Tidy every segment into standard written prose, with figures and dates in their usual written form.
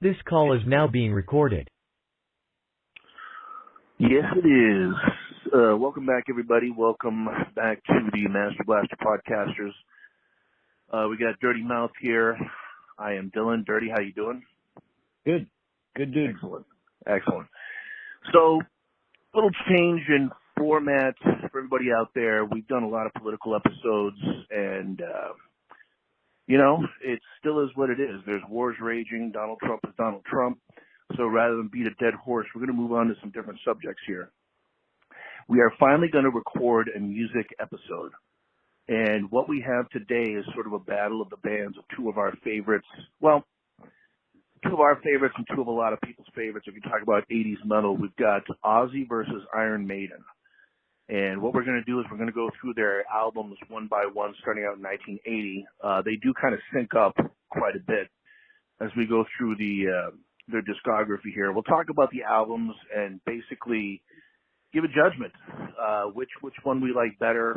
This call is now being recorded. Yes, it is. Welcome back, everybody. Welcome back to the Master Blaster Podcasters. We got Dirty Mouth here. I am Dylan. Dirty, how you doing? Good dude. Excellent. So, little change in format for everybody out there. We've done a lot of political episodes, and it still is what it is. There's wars raging. Donald Trump is Donald Trump. So rather than beat a dead horse, we're going to move on to some different subjects here. We are finally going to record a music episode. And what we have today is sort of a battle of the bands of two of our favorites. Well, two of our favorites and two of a lot of people's favorites. If you talk about 80s metal, we've got Ozzy versus Iron Maiden. And what we're going to do is we're going to go through their albums one by one, starting out in 1980. They do kind of sync up quite a bit as we go through their discography here. We'll talk about the albums and basically give a judgment, which one we like better,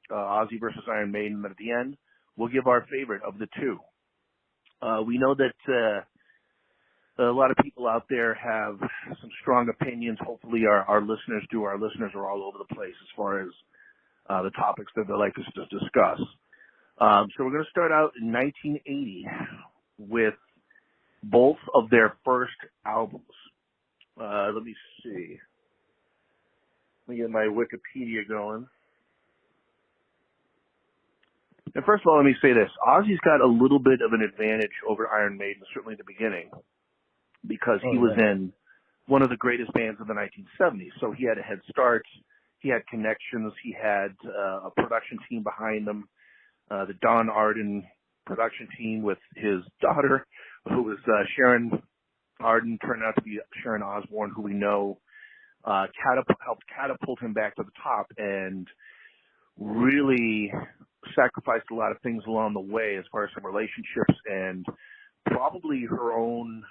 Ozzy versus Iron Maiden. But at the end, we'll give our favorite of the two. We know that a lot of people out there have some strong opinions. Hopefully our listeners do. Our listeners are all over the place as far as the topics that they like us to discuss. So we're going to start out in 1980 with both of their first albums. Let me see. Let me get my Wikipedia going. And first of all, let me say this. Ozzy's got a little bit of an advantage over Iron Maiden, certainly in the beginning, because he was in one of the greatest bands of the 1970s. So he had a head start. He had connections. He had a production team behind him, the Don Arden production team with his daughter, who was Sharon Arden, turned out to be Sharon Osbourne, who we know helped catapult him back to the top and really sacrificed a lot of things along the way as far as some relationships and probably her own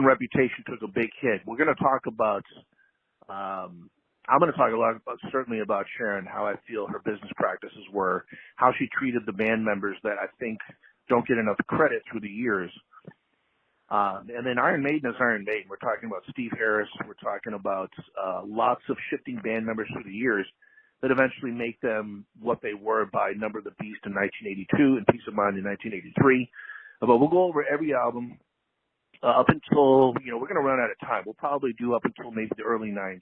reputation took a big hit. We're going to talk about I'm going to talk a lot about, certainly about Sharon, how I feel her business practices were, how she treated the band members that I think don't get enough credit through the years. And then Iron Maiden is Iron Maiden. We're talking about Steve Harris. We're talking about lots of shifting band members through the years that eventually make them what they were by Number of the Beast in 1982 and Peace of Mind in 1983. But we'll go over every album up until, we're going to run out of time. We'll probably do up until maybe the early 90s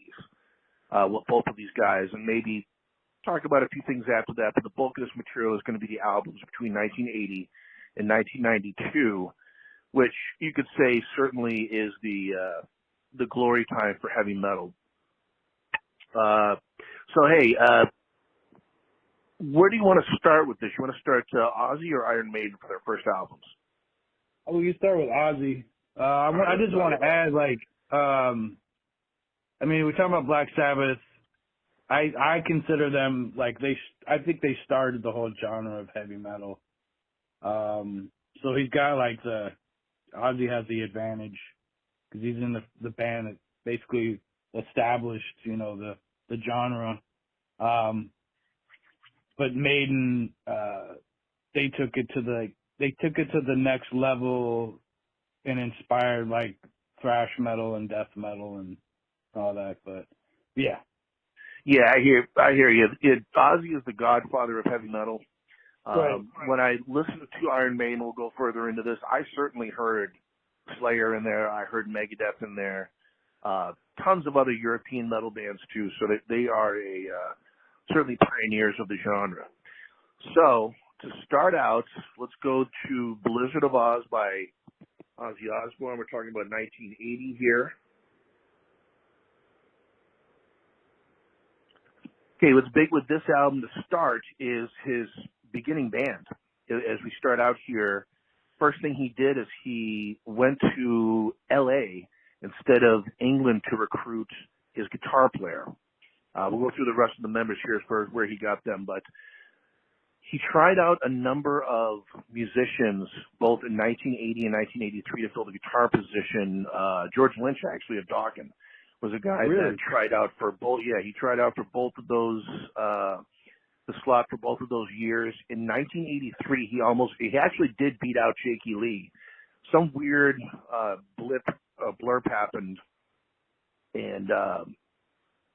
with both of these guys, and maybe talk about a few things after that. But the bulk of this material is going to be the albums between 1980 and 1992, which you could say certainly is the glory time for heavy metal. So hey, where do you want to start with this? You want to start Ozzy or Iron Maiden for their first albums? Oh, you start with Ozzy. I just want to add, we're talking about Black Sabbath. I consider them I think they started the whole genre of heavy metal. So he's got Ozzy has the advantage because he's in the band that basically established, the genre. But Maiden, they took it to the next level and inspired thrash metal and death metal and all that. But yeah. Yeah, I hear you. Ozzy is the godfather of heavy metal. Right. When I listened to Iron Maiden, we'll go further into this, I certainly heard Slayer in there. I heard Megadeth in there. Tons of other European metal bands too. So they are certainly pioneers of the genre. So to start out, let's go to Blizzard of Oz by Ozzy Osbourne. We're talking about 1980 here. Okay, what's big with this album to start is his beginning band. As we start out here, first thing he did is he went to L.A. instead of England to recruit his guitar player. We'll go through the rest of the members here as far as where he got them, but he tried out a number of musicians both in 1980 and 1983 to fill the guitar position. George Lynch, actually, of Dokken, was a guy that tried out for both. Yeah, he tried out for both of those, the slot for both of those years. In 1983, he actually did beat out Jakey Lee some weird blurb happened, and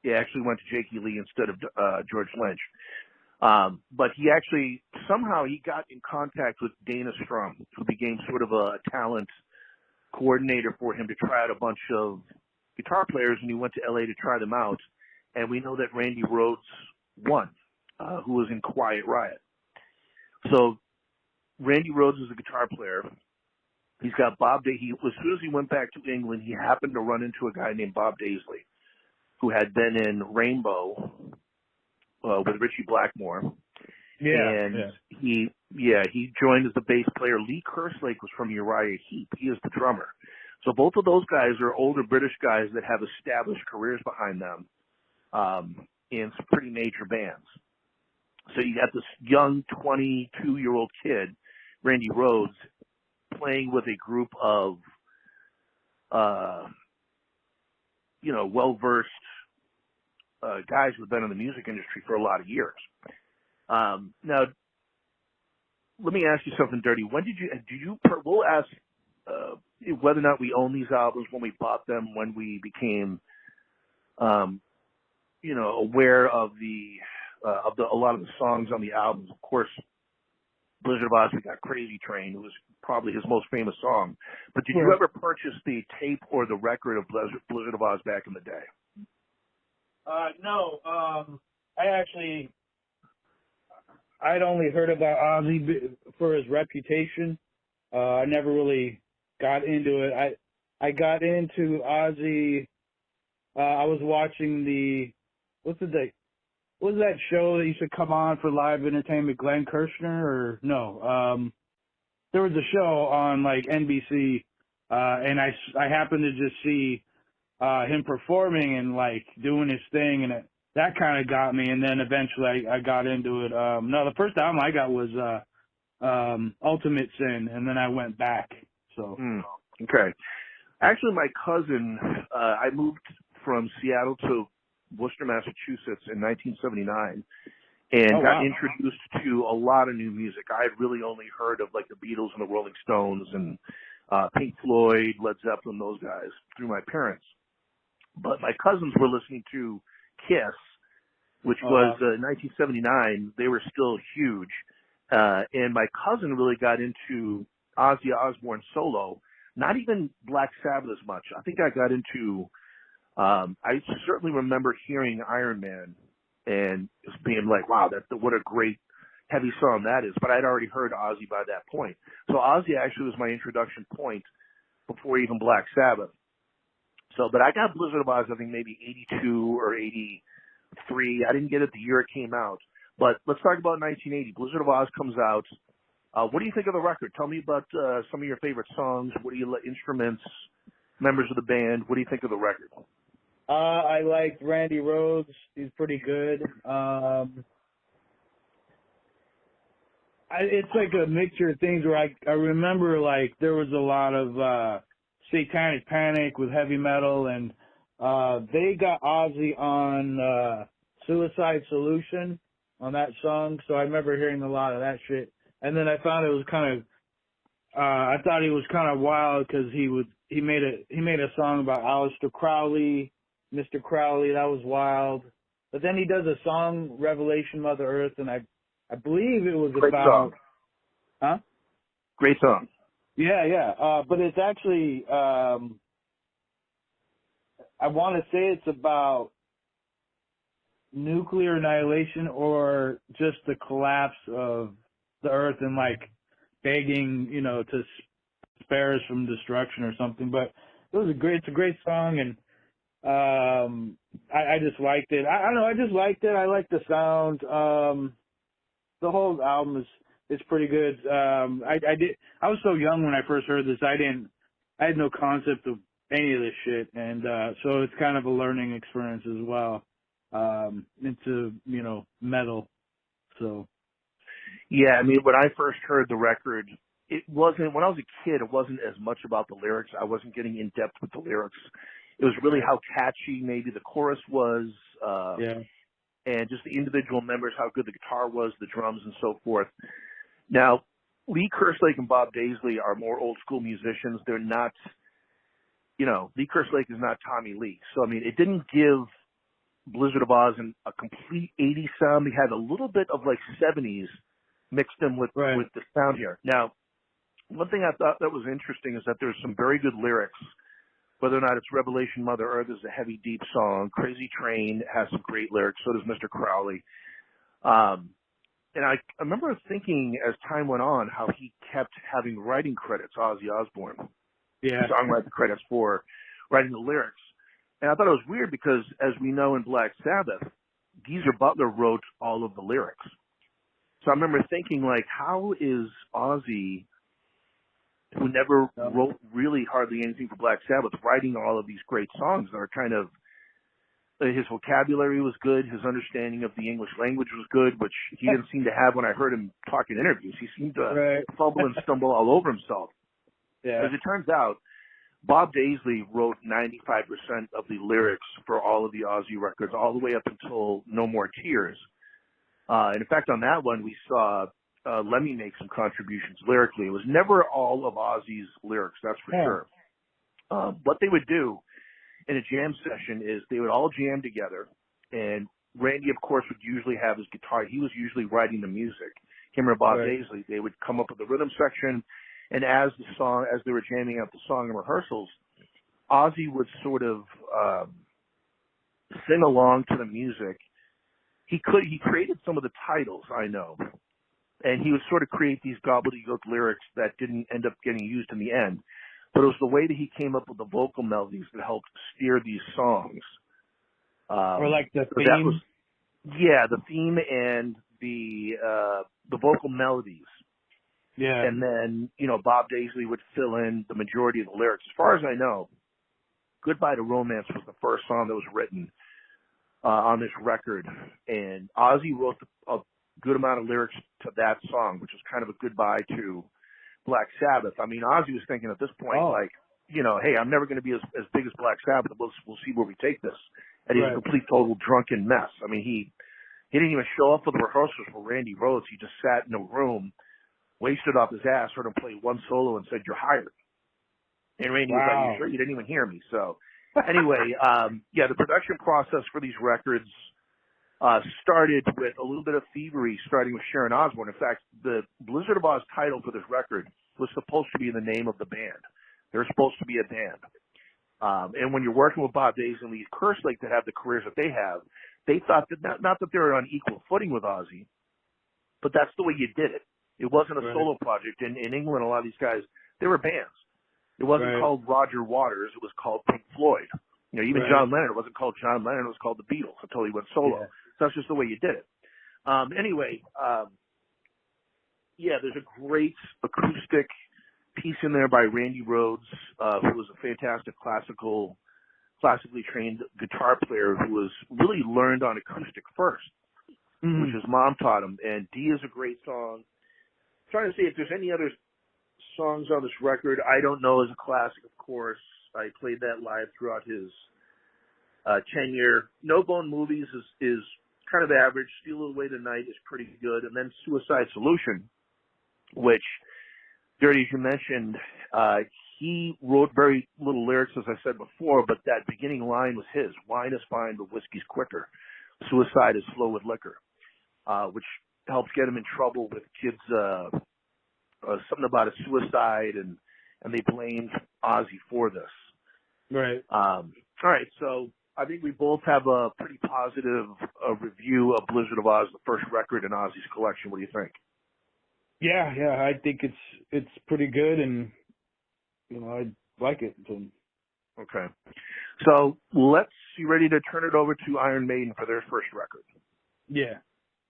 he actually went to Jakey Lee instead of George Lynch. But he actually, somehow he got in contact with Dana Strum, who became sort of a talent coordinator for him to try out a bunch of guitar players, and he went to LA to try them out. And we know that Randy Rhoads won, who was in Quiet Riot. So Randy Rhoads is a guitar player. He's got Bob Daisley. As soon as he went back to England, he happened to run into a guy named Bob Daisley, who had been in Rainbow with Richie Blackmore. He joined as the bass player. Lee Kerslake was from Uriah Heep. He is the drummer. So both of those guys are older British guys that have established careers behind them in some pretty major bands. So you got this young 22-year-old kid, Randy Rhoads, playing with a group of, well-versed guys who've been in the music industry for a lot of years. Now, let me ask you something dirty. When we'll ask whether or not we own these albums, when we bought them, when we became, aware of a lot of the songs on the albums. Of course, Blizzard of Oz, we got Crazy Train, who was probably his most famous song. But did you ever purchase the tape or the record of Blizzard of Oz back in the day? No. I'd only heard about Ozzy for his reputation. I never really got into it. I got into Ozzy. I was watching what was that show that used to come on for live entertainment, Glenn Kirshner, or no? There was a show on like NBC, and I happened to just see him performing and like doing his thing, and that kind of got me. And then eventually I got into it. No, the first album I got was Ultimate Sin, and then I went back. So okay, actually, my cousin, I moved from Seattle to Worcester, Massachusetts in 1979, and got introduced to a lot of new music. I had really only heard of like the Beatles and the Rolling Stones and Pink Floyd, Led Zeppelin, those guys through my parents. But my cousins were listening to Kiss, which was 1979. They were still huge. And my cousin really got into Ozzy Osbourne solo, not even Black Sabbath as much. I think I got into I certainly remember hearing Iron Man and just being like, wow, what a great heavy song that is. But I'd already heard Ozzy by that point. So Ozzy actually was my introduction point before even Black Sabbath. So, but I got Blizzard of Oz, I think maybe 82 or 83. I didn't get it the year it came out. But let's talk about 1980. Blizzard of Oz comes out. What do you think of the record? Tell me about some of your favorite songs. What do you like? Instruments, members of the band. What do you think of the record? I liked Randy Rhoads. He's pretty good. It's like a mixture of things where I remember like there was a lot of Satanic Panic with heavy metal, and they got Ozzy on Suicide Solution on that song, so I remember hearing a lot of that shit. And then I found it was kind of I thought he was kind of wild because he made a song about Aleister Crowley, Mr. Crowley. That was wild. But then he does a song, Revelation Mother Earth, and I believe it was Great about song. Huh? Great song. Yeah. But it's actually I want to say it's about nuclear annihilation or just the collapse of the earth and like begging, to spare us from destruction or something. But it's a great song, and I just liked it. I don't know, I just liked it. I liked the sound. The whole album is pretty good. I was so young when I first heard this. I had no concept of any of this shit, and so it's kind of a learning experience as well. Into metal. So yeah, I mean, when I first heard the record, it wasn't, when I was a kid, it wasn't as much about the lyrics. I wasn't getting in depth with the lyrics. It was really how catchy maybe the chorus was, and just the individual members, how good the guitar was, the drums, and so forth. Now, Lee Kerslake and Bob Daisley are more old school musicians. They're not, Lee Kerslake is not Tommy Lee. So, I mean, it didn't give Blizzard of Oz a complete 80s sound. They had a little bit of like 70s mixed in with the sound here. Now, one thing I thought that was interesting is that there's some very good lyrics, whether or not it's Revelation Mother Earth is a heavy, deep song. Crazy Train has some great lyrics. So does Mr. Crowley. And I remember thinking as time went on how he kept having writing credits, Ozzy Osbourne. Yeah. Songwriting credits for writing the lyrics. And I thought it was weird because, as we know in Black Sabbath, Geezer Butler wrote all of the lyrics. So I remember thinking, like, how is Ozzy, who never wrote really hardly anything for Black Sabbath, writing all of these great songs that are kind of, his vocabulary was good, his understanding of the English language was good, which he didn't seem to have when I heard him talk in interviews. He seemed to fumble and stumble all over himself. Yeah. As it turns out, Bob Daisley wrote 95% of the lyrics for all of the Ozzy records, all the way up until No More Tears. And in fact, on that one, we saw Lemmy make some contributions lyrically. It was never all of Ozzy's lyrics, that's for sure. What they would do in a jam session is they would all jam together, and Randy, of course, would usually have his guitar. He was usually writing the music. Him or Bob Daisley, they would come up with the rhythm section, and as they were jamming out the song in rehearsals, Ozzy would sort of sing along to the music. He created some of the titles, I know, and he would sort of create these gobbledygook lyrics that didn't end up getting used in the end. But it was the way that he came up with the vocal melodies that helped steer these songs. Or like the theme? The theme and the vocal melodies. Yeah. And then, Bob Daisley would fill in the majority of the lyrics. As far as I know, Goodbye to Romance was the first song that was written on this record. And Ozzy wrote a good amount of lyrics to that song, which was kind of a goodbye to Black Sabbath. I mean, Ozzy was thinking at this point, hey, I'm never going to be as big as Black Sabbath. We'll see where we take this. And he's a complete, total drunken mess. I mean, he didn't even show up for the rehearsals for Randy Rhoads. He just sat in a room, wasted off his ass, heard him play one solo, and said, "You're hired." And Randy was like, "You sure? You didn't even hear me." So anyway, the production process for these records started with a little bit of thievery, starting with Sharon Osbourne. In fact, the Blizzard of Oz title for this record was supposed to be the name of the band. They were supposed to be a band. And when you're working with Bob Daisley and Lee Kerslake that have the careers that they have, they thought that not that they were on equal footing with Ozzy, but that's the way you did it. It wasn't a solo project. In England, a lot of these guys, they were bands. It wasn't called Roger Waters. It was called Pink Floyd. Even John Lennon, it wasn't called John Lennon. It was called the Beatles until he went solo. Yeah. So that's just the way you did it. There's a great acoustic piece in there by Randy Rhoads, who was a fantastic classically trained guitar player who was really learned on acoustic first, which his mom taught him. And D is a great song. I'm trying to see if there's any other songs on this record. I Don't Know is a classic, of course. I played that live throughout his tenure. No Bone Movies is kind of average. Steal Away Tonight is pretty good. And then Suicide Solution, which, Dirty, as you mentioned, he wrote very little lyrics, as I said before, but that beginning line was his. Wine is fine, but whiskey's quicker. Suicide is slow with liquor, which helps get him in trouble with kids, something about a suicide, and they blamed Ozzy for this. Right. All right, so I think we both have a pretty positive review of Blizzard of Oz, the first record in Ozzy's collection. What do you think? Yeah, I think it's pretty good, and I like it. Okay, so you ready to turn it over to Iron Maiden for their first record? Yeah.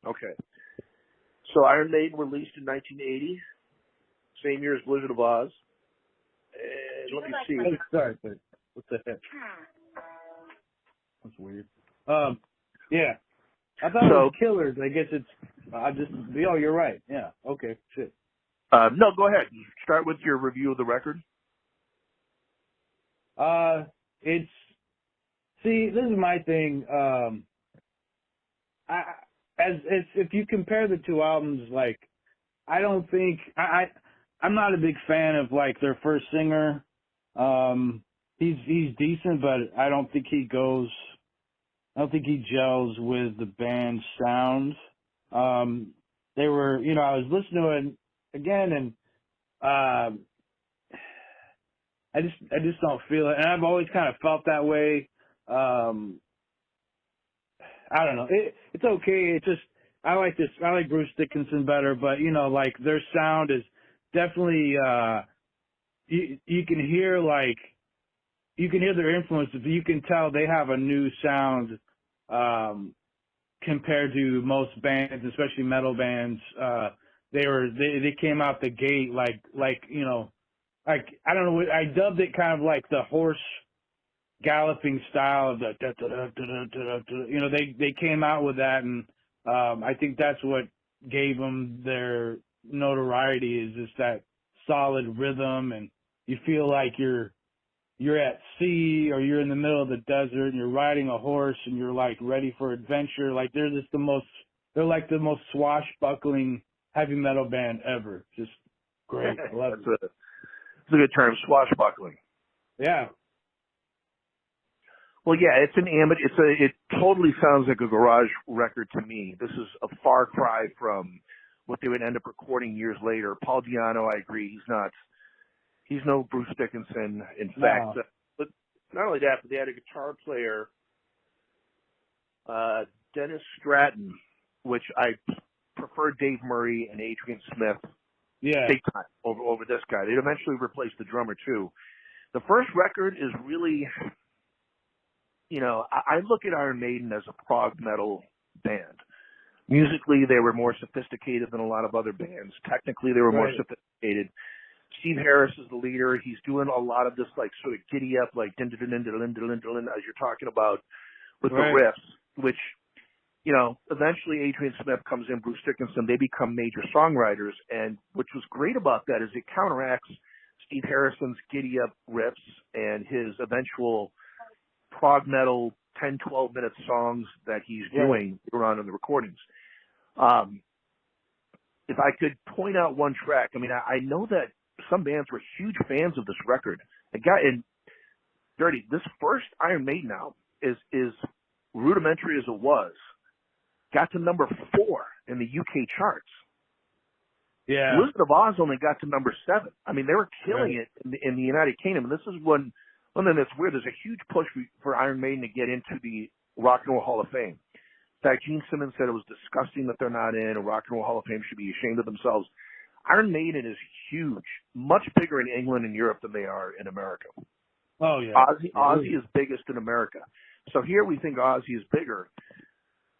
Okay. So Iron Maiden released in 1980, same year as Blizzard of Oz. And let me see. Oh, sorry, what the heck? That's weird. Yeah. I thought it was Killers. I guess you're right. Yeah. Okay. Shit. No, go ahead. Start with your review of the record. This is my thing. If you compare the two albums, like, I don't think I'm not a big fan of like their first singer. He's decent, but I don't think he goes. I don't think he gels with the band's sound. They were, I was listening to it again, and I just don't feel it, and I've always kind of felt that way. I don't know. It's okay. It's just I like Bruce Dickinson better, but like their sound is definitely you can hear their influence. You can tell they have a new sound compared to most bands, especially metal bands. They came out the gate like I don't know. I dubbed it kind of like the horse galloping style of the they came out with that, and I think that's what gave them their notoriety, is just that solid rhythm, and you feel like you're at sea or you're in the middle of the desert and you're riding a horse and you're like ready for adventure. Like they're like the most swashbuckling heavy metal band ever. Just great. I love it. It's a good term, swashbuckling. Yeah. Well, yeah, it's an amateur. It totally sounds like a garage record to me. This is a far cry from what they would end up recording years later. Paul Di'Anno, I agree, he's no Bruce Dickinson. In fact, but not only that, but they had a guitar player, Dennis Stratton, which I prefer Dave Murray and Adrian Smith. Yeah. Big time over this guy. They'd eventually replace the drummer too. The first record is really, I look at Iron Maiden as a prog metal band. Musically, they were more sophisticated than a lot of other bands. Technically, they were more sophisticated. Steve Harris is the leader. He's doing a lot of this like sort of giddy up, like din din din din din din din, as you're talking about with the riffs, which eventually Adrian Smith comes in, Bruce Dickinson, they become major songwriters, and which was great about that is it counteracts Steve Harrison's giddy up riffs and his eventual prog metal 10, 12-minute songs that he's doing around in the recordings. If I could point out one track, I know that some bands were huge fans of this record. And Dirty, this first Iron Maiden album is rudimentary as it was, got to number 4 in the UK charts. Yeah. Wizard of Oz only got to number 7. They were killing it in the United Kingdom. And this is one thing that's weird. There's a huge push for Iron Maiden to get into the Rock and Roll Hall of Fame. In fact, Gene Simmons said it was disgusting that they're not in. A Rock and Roll Hall of Fame should be ashamed of themselves. Iron Maiden is huge, much bigger in England and Europe than they are in America. Oh, yeah. Ozzy is biggest in America. So here we think Ozzy is bigger.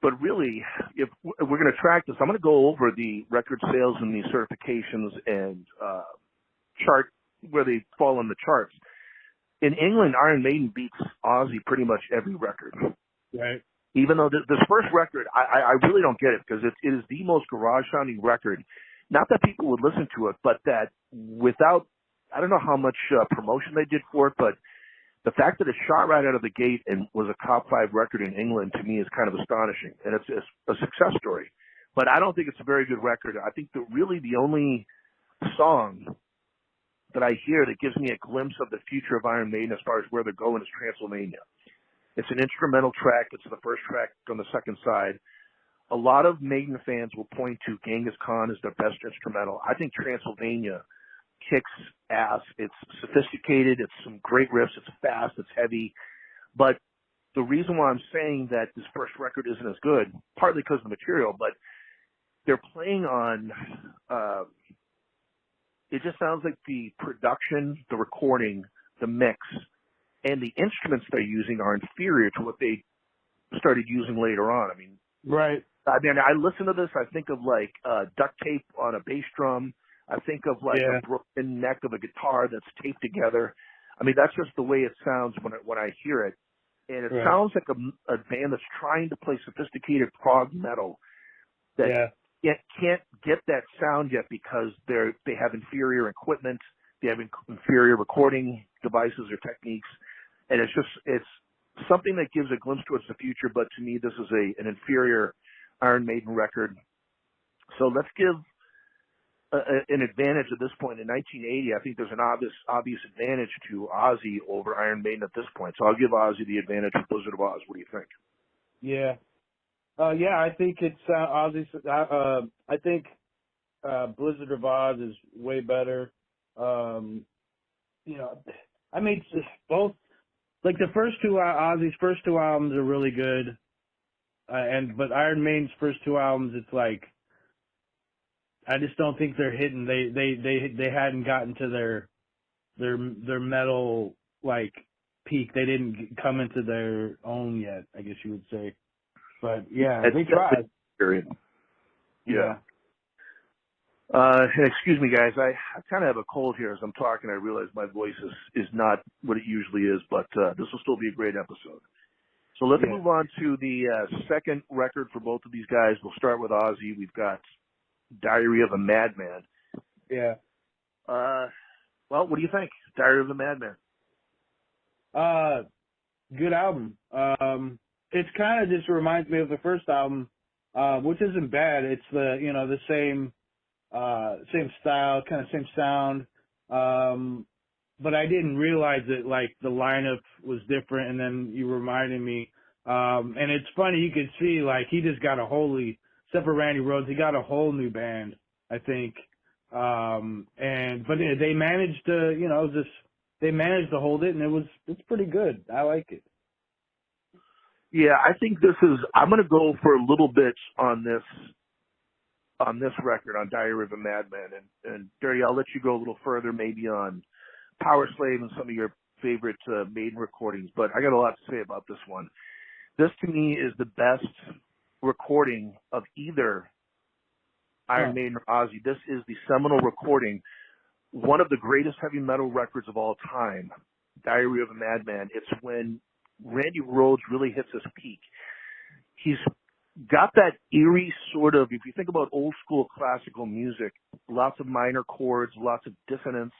But really, if we're going to track this, I'm going to go over the record sales and the certifications and chart where they fall in the charts. In England, Iron Maiden beats Ozzy pretty much every record. Right. Even though this first record, I really don't get it because it is the most garage-sounding record. Not that people would listen to it, but that without, I don't know how much promotion they did for it, but the fact that it shot right out of the gate and was a top 5 record in England to me is kind of astonishing, and it's a success story. But I don't think it's a very good record. I think that really the only song that I hear that gives me a glimpse of the future of Iron Maiden as far as where they're going is Transylvania. It's an instrumental track. It's the first track on the second side. A lot of Maiden fans will point to Genghis Khan as their best instrumental. I think Transylvania kicks ass. It's sophisticated. It's some great riffs. It's fast. It's heavy. But the reason why I'm saying that this first record isn't as good, partly because of the material, but they're playing on, it just sounds like the production, the recording, the mix, and the instruments they're using are inferior to what they started using later on. Right. I listen to this, I think of like duct tape on a bass drum. I think of like a broken neck of a guitar that's taped together. That's just the way it sounds when I hear it. And it sounds like a band that's trying to play sophisticated prog metal that can't get that sound yet because they have inferior equipment, they have inferior recording devices or techniques, and it's something that gives a glimpse towards the future. But to me, this is an inferior Iron Maiden record. So let's give an advantage at this point. In 1980, I think there's an obvious advantage to Ozzy over Iron Maiden at this point. So I'll give Ozzy the advantage for Blizzard of Oz. What do you think? Yeah. Yeah, I think it's Ozzy. I think Blizzard of Oz is way better. You know, I mean, both, like the first two, Ozzy's first two albums are really good. But Iron Maiden's first two albums, it's like, I just don't think they're hitting. They hadn't gotten to their metal like peak. They didn't come into their own yet, I guess you would say. But yeah, they tried. Period. Yeah. Excuse me, guys. I kind of have a cold here as I'm talking. I realize my voice is not what it usually is, but this will still be a great episode. So let's move on to the second record for both of these guys. We'll start with Ozzy. We've got Diary of a Madman. Yeah. Well, what do you think? Diary of a Madman. Good album. It's kind of just reminds me of the first album, which isn't bad. It's the same style, kind of same sound. But I didn't realize that like the lineup was different, and then you reminded me. And it's funny, you could see like he just got except for Randy Rhoads, he got a whole new band, I think. But they managed to, they managed to hold it, and it's pretty good. I like it. Yeah, I think I'm going to go for a little bit on this record, on Diary of a Madman. And Dirty, I'll let you go a little further maybe on Power Slave and some of your favorite Maiden recordings, but I got a lot to say about this one. This to me is the best recording of either Iron Maiden or Ozzy. This is the seminal recording, one of the greatest heavy metal records of all time, Diary of a Madman. It's when Randy Rhoads really hits his peak. He's got that eerie sort of, if you think about old school classical music, lots of minor chords, lots of dissonance,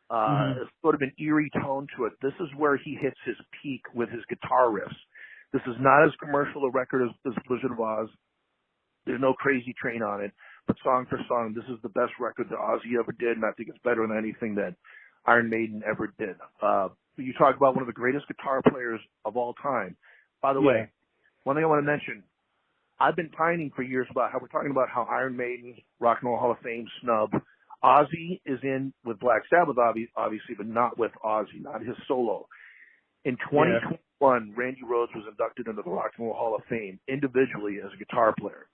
sort of an eerie tone to it. This is where he hits his peak with his guitar riffs. This is not as commercial a record as Blizzard of Oz. There's no Crazy Train on it. But song for song, this is the best record that Ozzy ever did, and I think it's better than anything that Iron Maiden ever did. You talk about one of the greatest guitar players of all time. By the way, one thing I want to mention, I've been pining for years about how we're talking about how Iron Maiden, Rock and Roll Hall of Fame snub. Ozzy is in with Black Sabbath, obviously, but not with Ozzy, not his solo. In 2021, Randy Rhoads was inducted into the Rock and Roll Hall of Fame individually as a guitar player.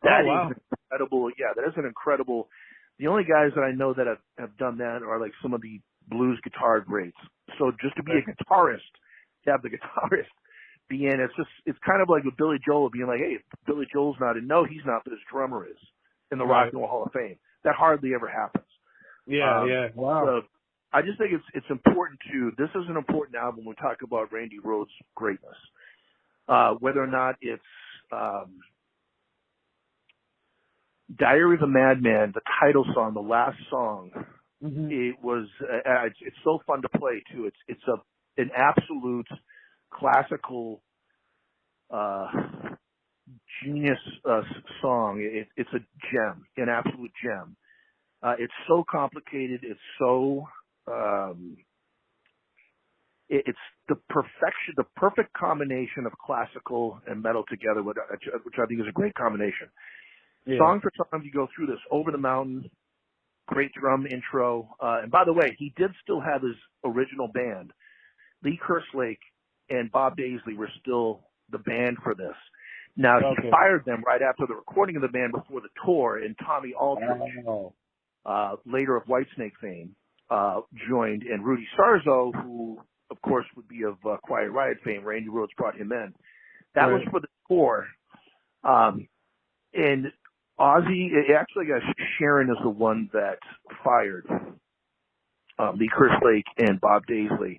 That is incredible. Yeah, that is an incredible. The only guys that I know that have done that are like some of the blues guitar greats. So just to be a guitarist, to have the guitarist be in, it's kind of like with Billy Joel being like, hey, Billy Joel's not in. No, he's not, but his drummer is in the Rock and Roll Hall of Fame. That hardly ever happens. Yeah. Wow. So I just think it's important this is an important album when we talk about Randy Rhoads' greatness. Whether or not it's Diary of a Madman, the title song, the last song, it was, it's so fun to play too. It's an absolute classical, genius, song. It's a gem, an absolute gem. It's so complicated. It's so, it's the perfect combination of classical and metal together, which I think is a great combination. Yeah. Song for song, you go through this. Over the Mountain, great drum intro. And by the way, he did still have his original band. Lee Kerslake and Bob Daisley were still the band for this. Now, he fired them right after the recording of the band before the tour, and Tommy Aldridge, later of Whitesnake fame, joined, and Rudy Sarzo, who, of course, would be of Quiet Riot fame. Randy Rhoads brought him in. That was for the tour. And Ozzy, actually, I guess Sharon is the one that fired Lee Kerslake and Bob Daisley,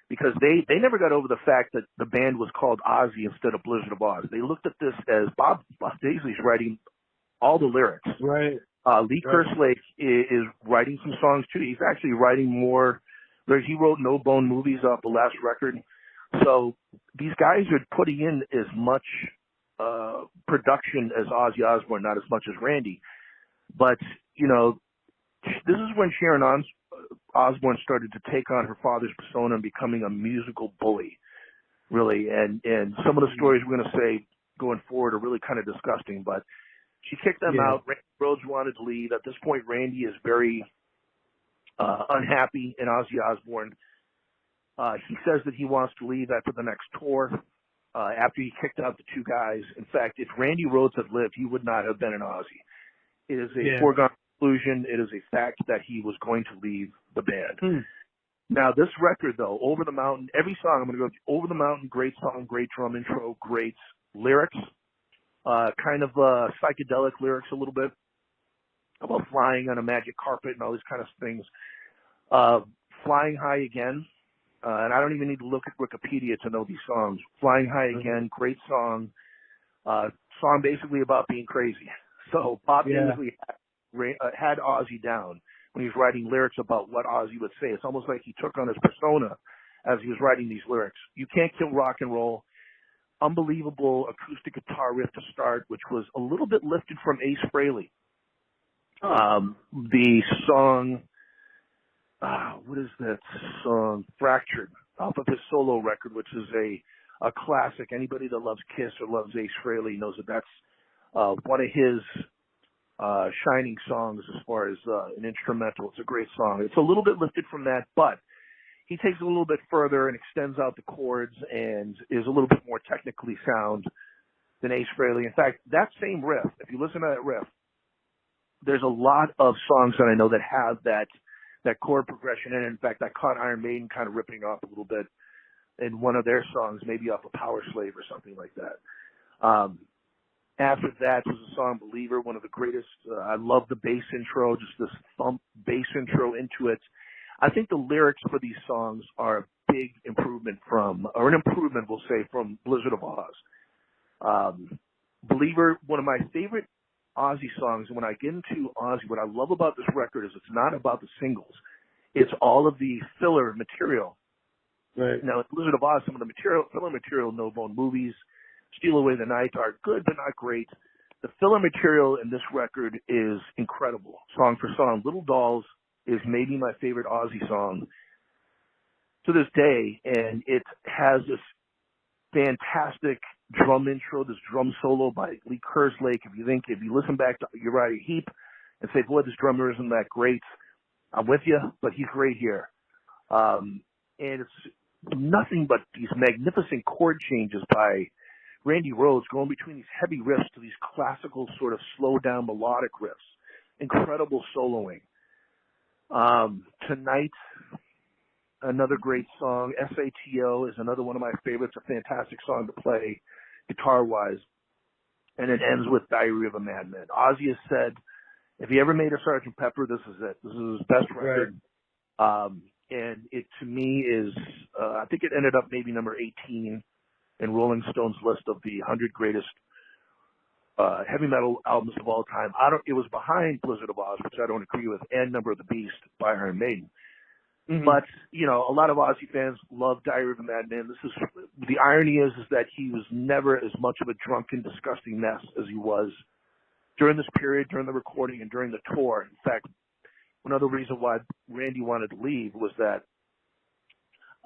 because they never got over the fact that the band was called Ozzy instead of Blizzard of Oz. They looked at this as Bob Daisley's writing all the lyrics. Right. Lee Kerslake is writing some songs too. He's actually writing more. He wrote No Bone Movies off the last record. So these guys are putting in as much production as Ozzy Osbourne, not as much as Randy. But you know, this is when Sharon Osbourne started to take on her father's persona and becoming a musical bully, really. And some of the stories we're going to say going forward are really kind of disgusting, but she kicked them out. Randy Rhoads wanted to leave. At this point, Randy is very unhappy in Ozzy Osbourne. He says that he wants to leave after the next tour, after he kicked out the two guys. In fact, if Randy Rhoads had lived, he would not have been an Ozzy. It is a foregone conclusion. It is a fact that he was going to leave the band. Now, this record, though, Over the Mountain, every song, I'm going to go Over the Mountain, great song, great drum intro, great lyrics, kind of psychedelic lyrics a little bit about flying on a magic carpet and all these kind of things. Flying High Again, and I don't even need to look at Wikipedia to know these songs. Flying High Again, great song. Song basically about being crazy. So Bob Daisley had Ozzy down when he was writing lyrics about what Ozzy would say. It's almost like he took on his persona as he was writing these lyrics. You Can't Kill Rock and Roll. Unbelievable acoustic guitar riff to start, which was a little bit lifted from Ace Frehley. The song, what is that song? Fractured, off of his solo record, which is a classic. Anybody that loves Kiss or loves Ace Frehley knows that that's one of his shining songs as far as an instrumental. It's a great song. It's a little bit lifted from that, but he takes it a little bit further and extends out the chords and is a little bit more technically sound than Ace Frehley. In fact, that same riff, if you listen to that riff, there's a lot of songs that I know that have that chord progression in it. In fact, I caught Iron Maiden kind of ripping off a little bit in one of their songs, maybe off of Power Slave or something like that. After that was the song Believer, one of the greatest. I love the bass intro, just this thump bass intro into it. I think the lyrics for these songs are a big improvement we'll say, from Blizzard of Oz. Believer, one of my favorite Ozzy songs. And when I get into Ozzy, what I love about this record is it's not about the singles. It's all of the filler material. Right. Now, in Blizzard of Oz, some of the filler material, No Bone Movies, Steal Away the Night are good but not great. The filler material in this record is incredible, song for song. Little Dolls is maybe my favorite Ozzy song to this day, and it has this fantastic drum intro, this drum solo by Lee Kerslake. If you listen back to Uriah Heep and say, boy, this drummer isn't that great, I'm with you, but he's great here. And it's nothing but these magnificent chord changes by Randy Rhoads going between these heavy riffs to these classical sort of slow down melodic riffs. Incredible soloing. Tonight, another great song. SATO is another one of my favorites, a fantastic song to play guitar-wise. And it ends with Diary of a Madman. Ozzy has said, if he ever made a Sgt. Pepper, this is it. This is his best record. Right. And it, to me, is, I think it ended up maybe number 18 in Rolling Stone's list of the 100 greatest heavy metal albums of all time. It was behind Blizzard of Oz, which I don't agree with, and Number of the Beast by Iron Maiden. Mm-hmm. But, a lot of Ozzy fans love Diary of a Madman. The irony is that he was never as much of a drunken, disgusting mess as he was during this period, during the recording, and during the tour. In fact, one other reason why Randy wanted to leave was that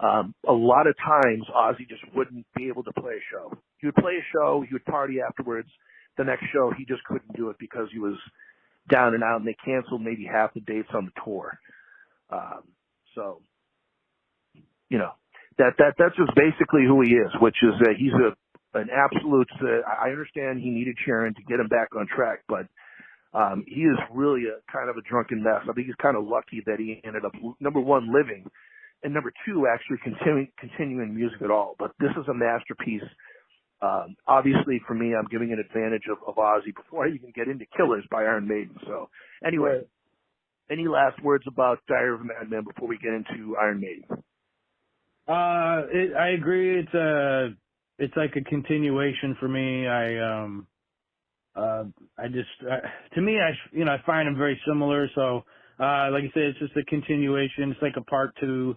a lot of times Ozzy just wouldn't be able to play a show. He would play a show, he would party afterwards. The next show, he just couldn't do it because he was down and out, and they canceled maybe half the dates on the tour. So, that's just basically who he is, which is he's an absolute. I understand he needed Sharon to get him back on track, but he is really a kind of a drunken mess. I think he's kind of lucky that he ended up, number one, living, and number two, actually continuing music at all. But this is a masterpiece. Obviously, for me, I'm giving an advantage of Ozzy before I even get into Killers by Iron Maiden. So, anyway, right. Any last words about Diary of a Madman before we get into Iron Maiden? I agree. It's like a continuation for me. To me, I find them very similar. So, like I said, it's just a continuation. It's like a part two.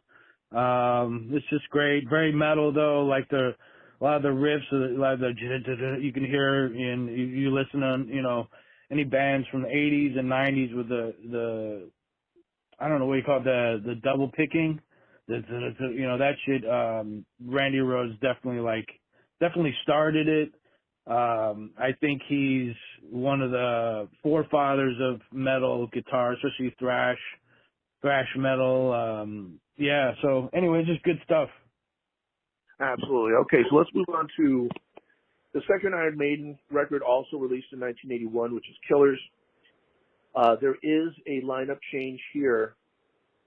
It's just great. Very metal though. Like a lot of the riffs, a lot of the you can hear and you listen on, any bands from the 80s and 90s with the I don't know what you call it, the double picking. You know, that shit. Randy Rhoads definitely started it. I think he's one of the forefathers of metal guitar, especially thrash metal. Yeah. So anyway, just good stuff. Absolutely. Okay, so let's move on to the second Iron Maiden record, also released in 1981, which is Killers. There is a lineup change here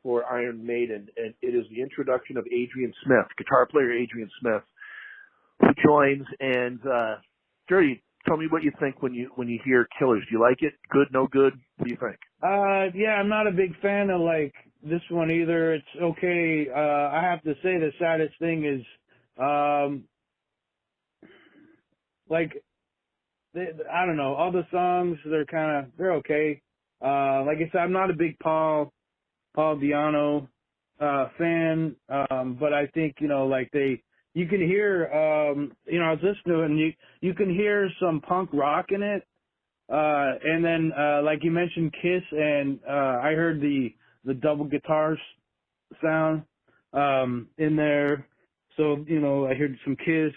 for Iron Maiden, and it is the introduction of Adrian Smith, guitar player Adrian Smith, who joins. And Dirty, tell me what you think when you hear Killers. Do you like it? Good? No good? What do you think? Yeah, I'm not a big fan of like this one either. It's okay. I have to say the saddest thing is, I don't know. All the songs, they're okay. Like I said, I'm not a big Paul Di'Anno fan, but I think, you know, like you can hear, you know, I was listening to it, and you can hear some punk rock in it. And then, like you mentioned Kiss, and I heard the double guitar sound in there. So, you know, I heard some Kiss.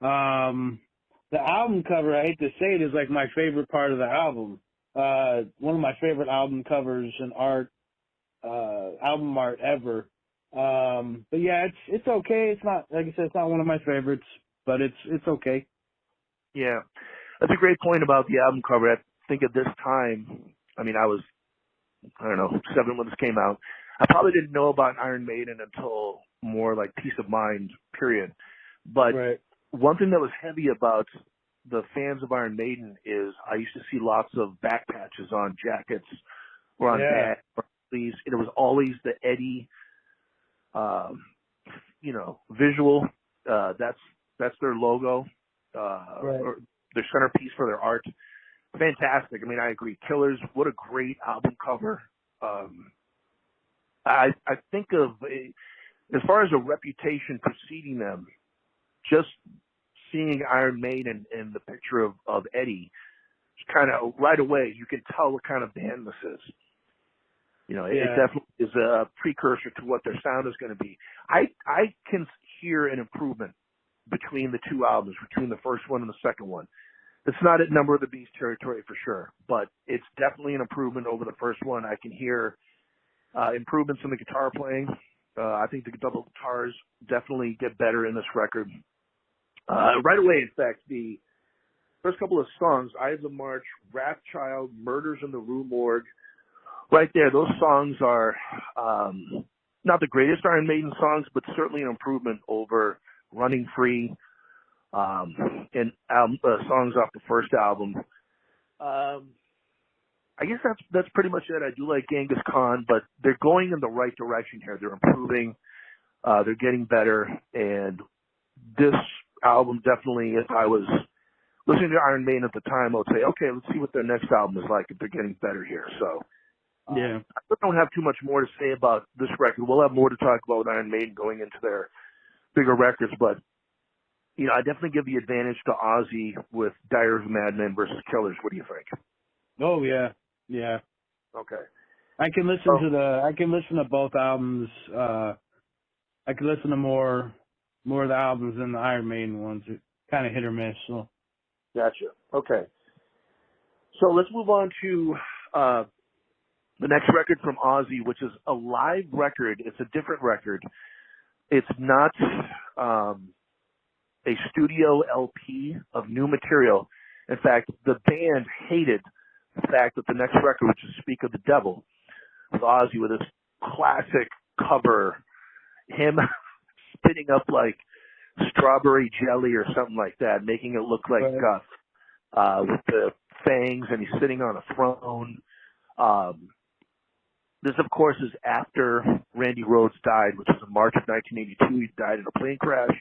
The album cover, I hate to say it, is like my favorite part of the album. One of my favorite album covers and album art ever. But yeah, it's okay. It's not, like I said, it's not one of my favorites, but it's okay. Yeah, that's a great point about the album cover. I think at this time, I mean, I don't know, 7 when this came out. I probably didn't know about Iron Maiden until more like Peace of Mind, period. But right. One thing that was heavy about the fans of Iron Maiden is I used to see lots of back patches on jackets or on bags or sleeves. It was always the Eddie, you know, visual. That's their logo, or their centerpiece for their art. Fantastic. I mean, I agree. Killers, what a great album cover. I think of, as far as a reputation preceding them, just seeing Iron Maiden and the picture of Eddie, kind of right away, you can tell what kind of band this is. You know, it definitely is a precursor to what their sound is going to be. I can hear an improvement between the two albums, between the first one and the second one. It's not at Number of the Beast territory for sure, but it's definitely an improvement over the first one. I can hear improvements in the guitar playing. I think the double guitars definitely get better in this record. Right away, in fact, the first couple of songs, Eye of the March, Wrathchild, Murders in the Rue Morgue, right there, those songs are not the greatest Iron Maiden songs, but certainly an improvement over Running Free and songs off the first album. I guess that's pretty much it. I do like Genghis Khan, but they're going in the right direction here. They're improving. They're getting better. And this album definitely, if I was listening to Iron Maiden at the time, I would say, okay, let's see what their next album is like if they're getting better here. So I don't have too much more to say about this record. We'll have more to talk about with Iron Maiden going into their bigger records, but you know, I definitely give the advantage to Ozzy with Diary of a Madman versus Killers. What do you think? Oh yeah. Okay. I can listen to both albums. I can listen to more of the albums than the Iron Maiden ones. It's kind of hit or miss. So. Gotcha. Okay. So let's move on to the next record from Ozzy, which is a live record. It's a different record. It's not a studio LP of new material. In fact, the band hated the fact that the next record, which is Speak of the Devil, with Ozzy with this classic cover, him spitting up like strawberry jelly or something like that, making it look like Guff with the fangs, and he's sitting on a throne. This, of course, is after Randy Rhoads died, which was in March of 1982. He died in a plane crash.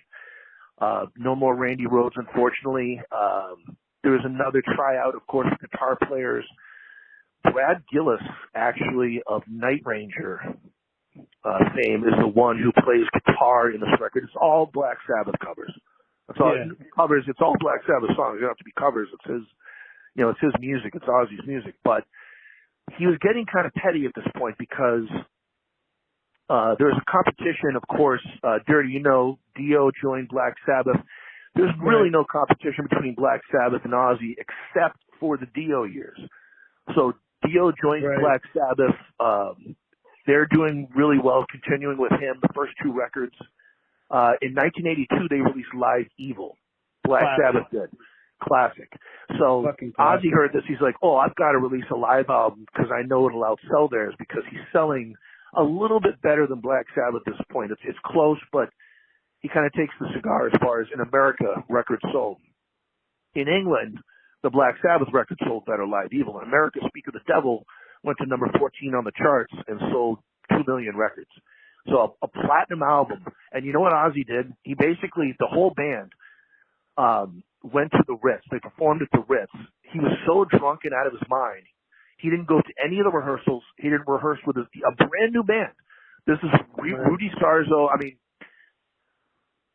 No more Randy Rhoads, unfortunately. There was another tryout, of course, of guitar players. Brad Gillis, actually, of Night Ranger fame, is the one who plays guitar in this record. It's all Black Sabbath covers. That's all covers. It's all Black Sabbath songs. They don't have to be covers. It's You know, it's his music, it's Ozzy's music, but he was getting kind of petty at this point because there's a competition, of course. Dirty, you know, Dio joined Black Sabbath. There's really no competition between Black Sabbath and Ozzy except for the Dio years. So Dio joins Black Sabbath. They're doing really well, continuing with him. The first two records. In 1982, they released Live Evil. Black Sabbath did. Classic. So Ozzy heard this. He's like, oh, I've got to release a live album because I know it'll outsell theirs because he's selling a little bit better than Black Sabbath at this point. It's close, but he kind of takes the cigar as far as in America records sold. In England, the Black Sabbath record sold better, Live Evil. In America, Speak of the Devil went to number 14 on the charts and sold 2 million records. So a platinum album. And you know what Ozzy did? He basically, the whole band went to the Ritz. They performed at the Ritz. He was so drunk and out of his mind, he didn't go to any of the rehearsals. He didn't rehearse with a brand new band. This is Rudy Sarzo. I mean,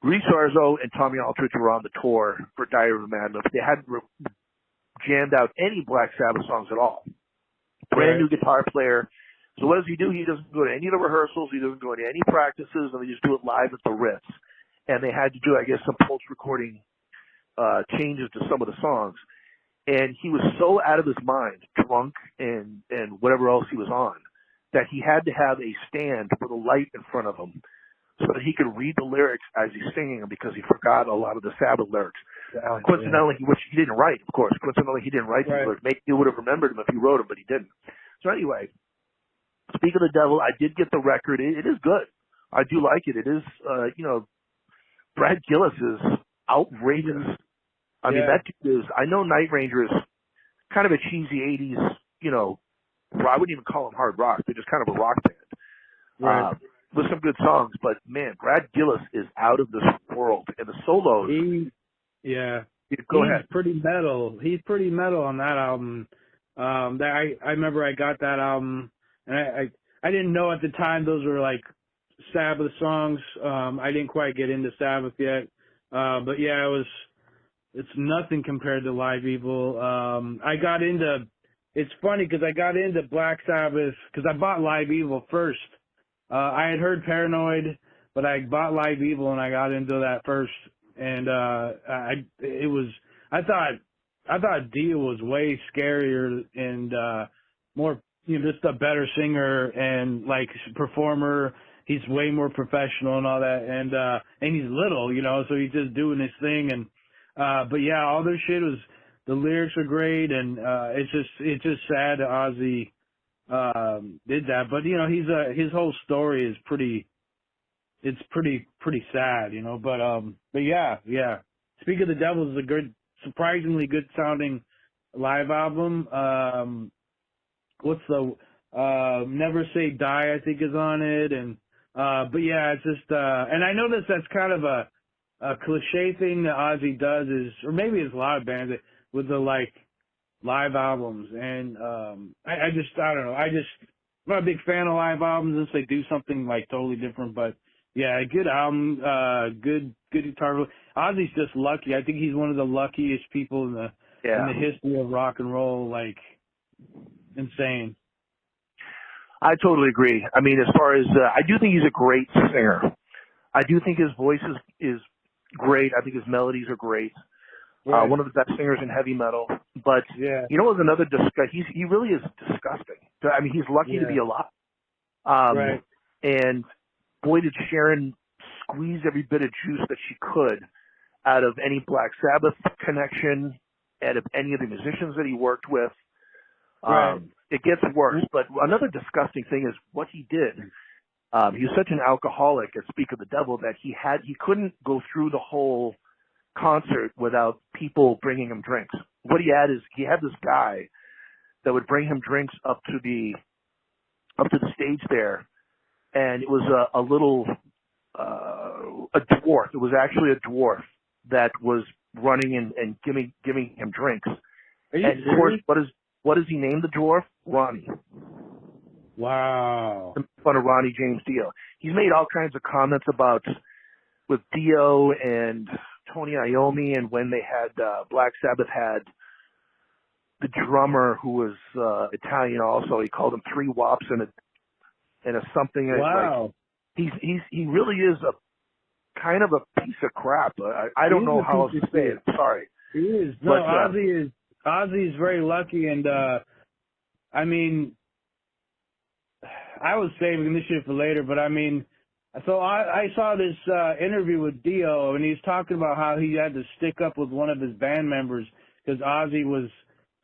Rudy Sarzo and Tommy Aldridge were on the tour for Diary of a Madman. They hadn't jammed out any Black Sabbath songs at all. Brand new guitar player. So what does he do? He doesn't go to any of the rehearsals. He doesn't go to any practices, and they just do it live at the Ritz. And they had to do, I guess, some post-recording changes to some of the songs. And he was so out of his mind, drunk and whatever else he was on, that he had to have a stand with a light in front of him so that he could read the lyrics as he's singing them because he forgot a lot of the Sabbath lyrics. Coincidentally, which he didn't write, of course. Coincidentally, he didn't write these lyrics. Maybe he would have remembered them if he wrote them, but he didn't. So anyway, Speak of the Devil, I did get the record. It is good. I do like it. It is, you know, Brad Gillis is outrageous. I mean, that dude is, I know Night Ranger is kind of a cheesy 80s, you know, I wouldn't even call them hard rock. They're just kind of a rock band. With some good songs, but man, Brad Gillis is out of this world. And the solos. Go ahead. He's pretty metal. He's pretty metal on that album. I remember I got that album, and I didn't know at the time those were like Sabbath songs. I didn't quite get into Sabbath yet. But yeah, it's nothing compared to Live Evil. It's funny because I got into Black Sabbath because I bought Live Evil first. I had heard Paranoid, but I bought Live Evil and I got into that first. And I thought Dio was way scarier and more, you know, just a better singer and like performer. He's way more professional and all that, and he's little, you know, so he's just doing his thing. And but yeah, all their shit was, the lyrics are great, and it's just sad that Ozzy did that. But you know, his whole story is pretty sad, you know. But yeah. Speak of the Devil is a surprisingly good sounding live album. What's the Never Say Die, I think, is on it, and but yeah, it's just and I noticed that's kind of a cliche thing that Ozzy does is, or maybe it's a lot of bands with the like live albums, and I don't know, I'm not a big fan of live albums unless they do something like totally different. But yeah, a good album, good guitar. Ozzy's just lucky. I think he's one of the luckiest people in the history of rock and roll. Like, insane. I totally agree. I mean, as far as I do think he's a great singer. I do think his voice is great. I think his melodies are great. One of the best singers in heavy metal. But you know what's another he really is disgusting. I mean, he's lucky to be alive. And boy, did Sharon squeeze every bit of juice that she could out of any Black Sabbath connection, out of any of the musicians that he worked with. It gets worse, but another disgusting thing is what he did. He was such an alcoholic at Speak of the Devil that he couldn't go through the whole concert without people bringing him drinks. What he had is he had this guy that would bring him drinks up to the stage there, and it was a little a dwarf. It was actually a dwarf that was running and giving him drinks. Are you and of course, what does he name the dwarf? Ronnie. Wow. In front of Ronnie James Dio. He's made all kinds of comments about with Dio and Tony Iommi, and when they had Black Sabbath had the drummer who was Italian also. He called him three wops and a something. Wow. Like he really is a kind of a piece of crap. I don't know how else to say it. Sorry. He is. No, but, Ozzy is very lucky, and I mean, I was saving this shit for later, but I mean, so I saw this interview with Dio, and he's talking about how he had to stick up with one of his band members because Ozzy was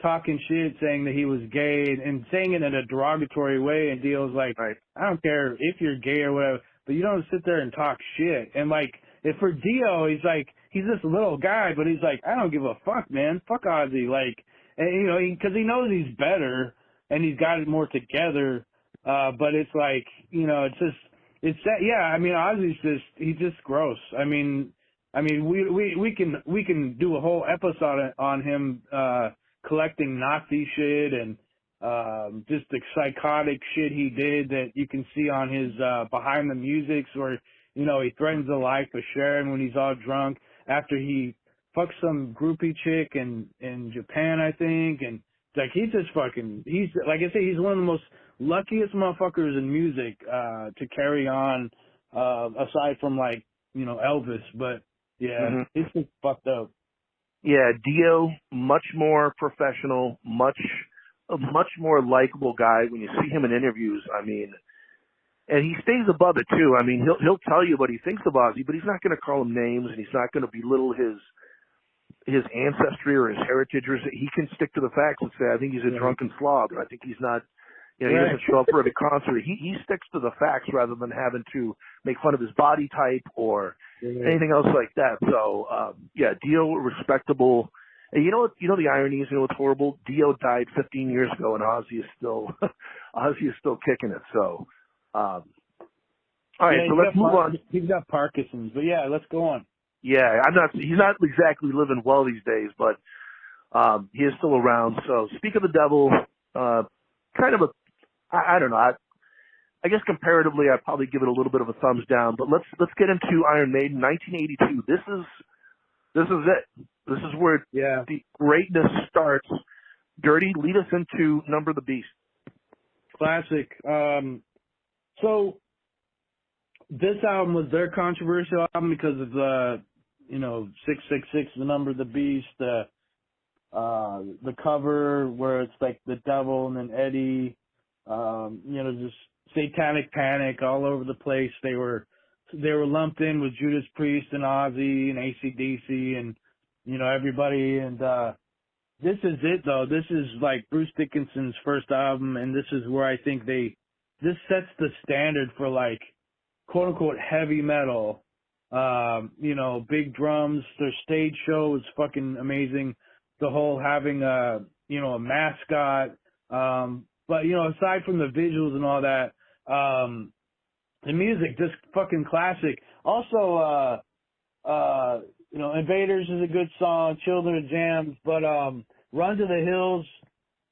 talking shit, saying that he was gay, and saying it in a derogatory way, and Dio's like, right. I don't care if you're gay or whatever, but you don't sit there and talk shit. And like, if for Dio, he's like, he's this little guy, but he's like, I don't give a fuck, man. Fuck Ozzy. Like, and you know, because he knows he's better and he's got it more together. But it's like, you know, it's just, it's that, yeah. I mean, Ozzy's he's just gross. I mean, we can do a whole episode on him collecting Nazi shit and just the psychotic shit he did that you can see on his Behind the Musics, where, you know, he threatens the life of Sharon when he's all drunk after he fucks some groupie chick in Japan, I think, and like he's like I say, he's one of the most luckiest motherfuckers in music to carry on, aside from like, you know, Elvis, but yeah, It's just fucked up. Yeah, Dio, much more professional, a much more likable guy when you see him in interviews. I mean, and he stays above it too. I mean, he'll tell you what he thinks of Ozzy, but he's not going to call him names, and he's not going to belittle his ancestry or his heritage. Or he can stick to the facts and say, I think he's a drunken slob, or I think he's not. You know, he doesn't show up for every concert. He sticks to the facts rather than having to make fun of his body type or anything else like that. So, yeah, Dio, respectable. And you know the irony is, you know what's horrible? Dio died 15 years ago, and Ozzy is still kicking it. So, all right, so let's move on. He's got Parkinson's, but yeah, let's go on. Yeah, he's not exactly living well these days, but he is still around. So, speak of the devil, kind of a, I don't know. I guess comparatively, I'd probably give it a little bit of a thumbs down. But let's get into Iron Maiden, 1982. This is it. This is where the greatness starts. Dirty, lead us into Number the Beast. Classic. So this album was their controversial album because of the, 666, the number of the beast, the cover where it's like the devil and then Eddie, just satanic panic all over the place. They were lumped in with Judas Priest and Ozzy and AC/DC and, everybody. And, this is it though. This is like Bruce Dickinson's first album. And this is where I think this sets the standard for like quote unquote heavy metal. Big drums. Their stage show was fucking amazing. The whole having a mascot. But aside from the visuals and all that, the music, just fucking classic. Also, Invaders is a good song, Children of Jams, but Run to the Hills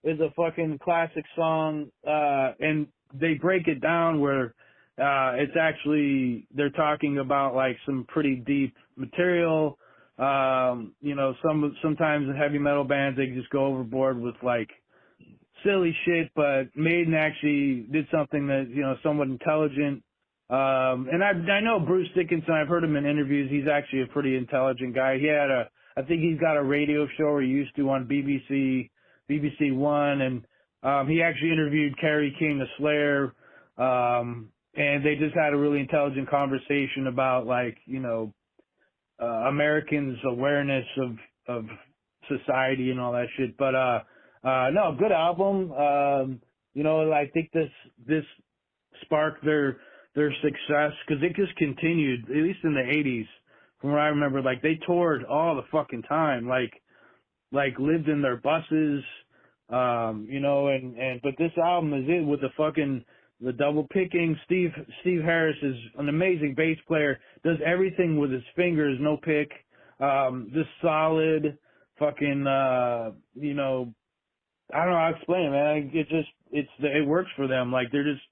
is a fucking classic song, and they break it down where it's actually, they're talking about like some pretty deep material. Sometimes in heavy metal bands, they just go overboard with like silly shit, but Maiden actually did something that, somewhat intelligent. And I know Bruce Dickinson, I've heard him in interviews. He's actually a pretty intelligent guy. I think he's got a radio show he used to on BBC One, and he actually interviewed Kerry King of Slayer, and they just had a really intelligent conversation about like, Americans' awareness of society and all that shit. But no, good album. I think this sparked their success because it just continued, at least in the 80s, from what I remember. Like they toured all the fucking time, like lived in their buses, but this album is it with the double picking. Steve Harris is an amazing bass player, does everything with his fingers, no pick, just solid fucking, I don't know how to explain it, man. It works for them. Like they're just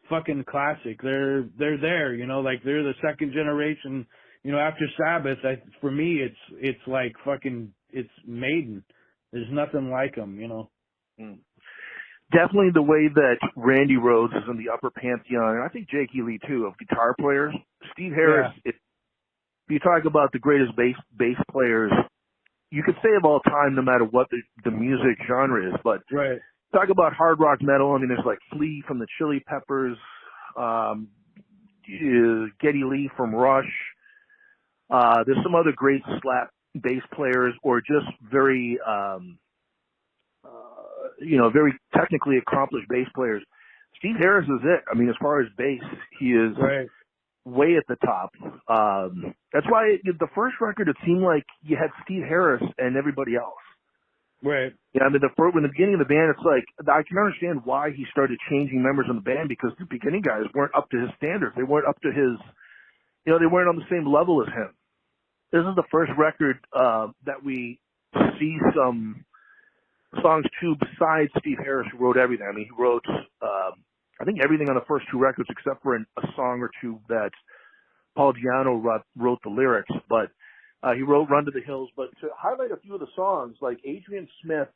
fucking classic. They're there, like they're the second generation, after Sabbath. For me, it's like fucking, it's Maiden. There's nothing like him, you know. Mm. Definitely the way that Randy Rhoads is in the upper pantheon, and I think Jake Lee too, of guitar players. Steve Harris, if you talk about the greatest bass players, you could say of all time, no matter what the music genre is, but talk about hard rock metal. I mean, there's like Flea from the Chili Peppers, Geddy Lee from Rush. There's some other great slap bass players, or just very, very technically accomplished bass players. Steve Harris is it. I mean, as far as bass, he is way at the top. That's why the first record, it seemed like you had Steve Harris and everybody else. Right. Yeah, I mean, in the beginning of the band, it's like, I can understand why he started changing members in the band, because the beginning guys weren't up to his standards. They weren't up to his, they weren't on the same level as him. This is the first record that we see some songs to besides Steve Harris, who wrote everything. I mean, he wrote, I think, everything on the first two records except for a song or two that Paul Di'Anno wrote the lyrics, but he wrote Run to the Hills. But to highlight a few of the songs, like Adrian Smith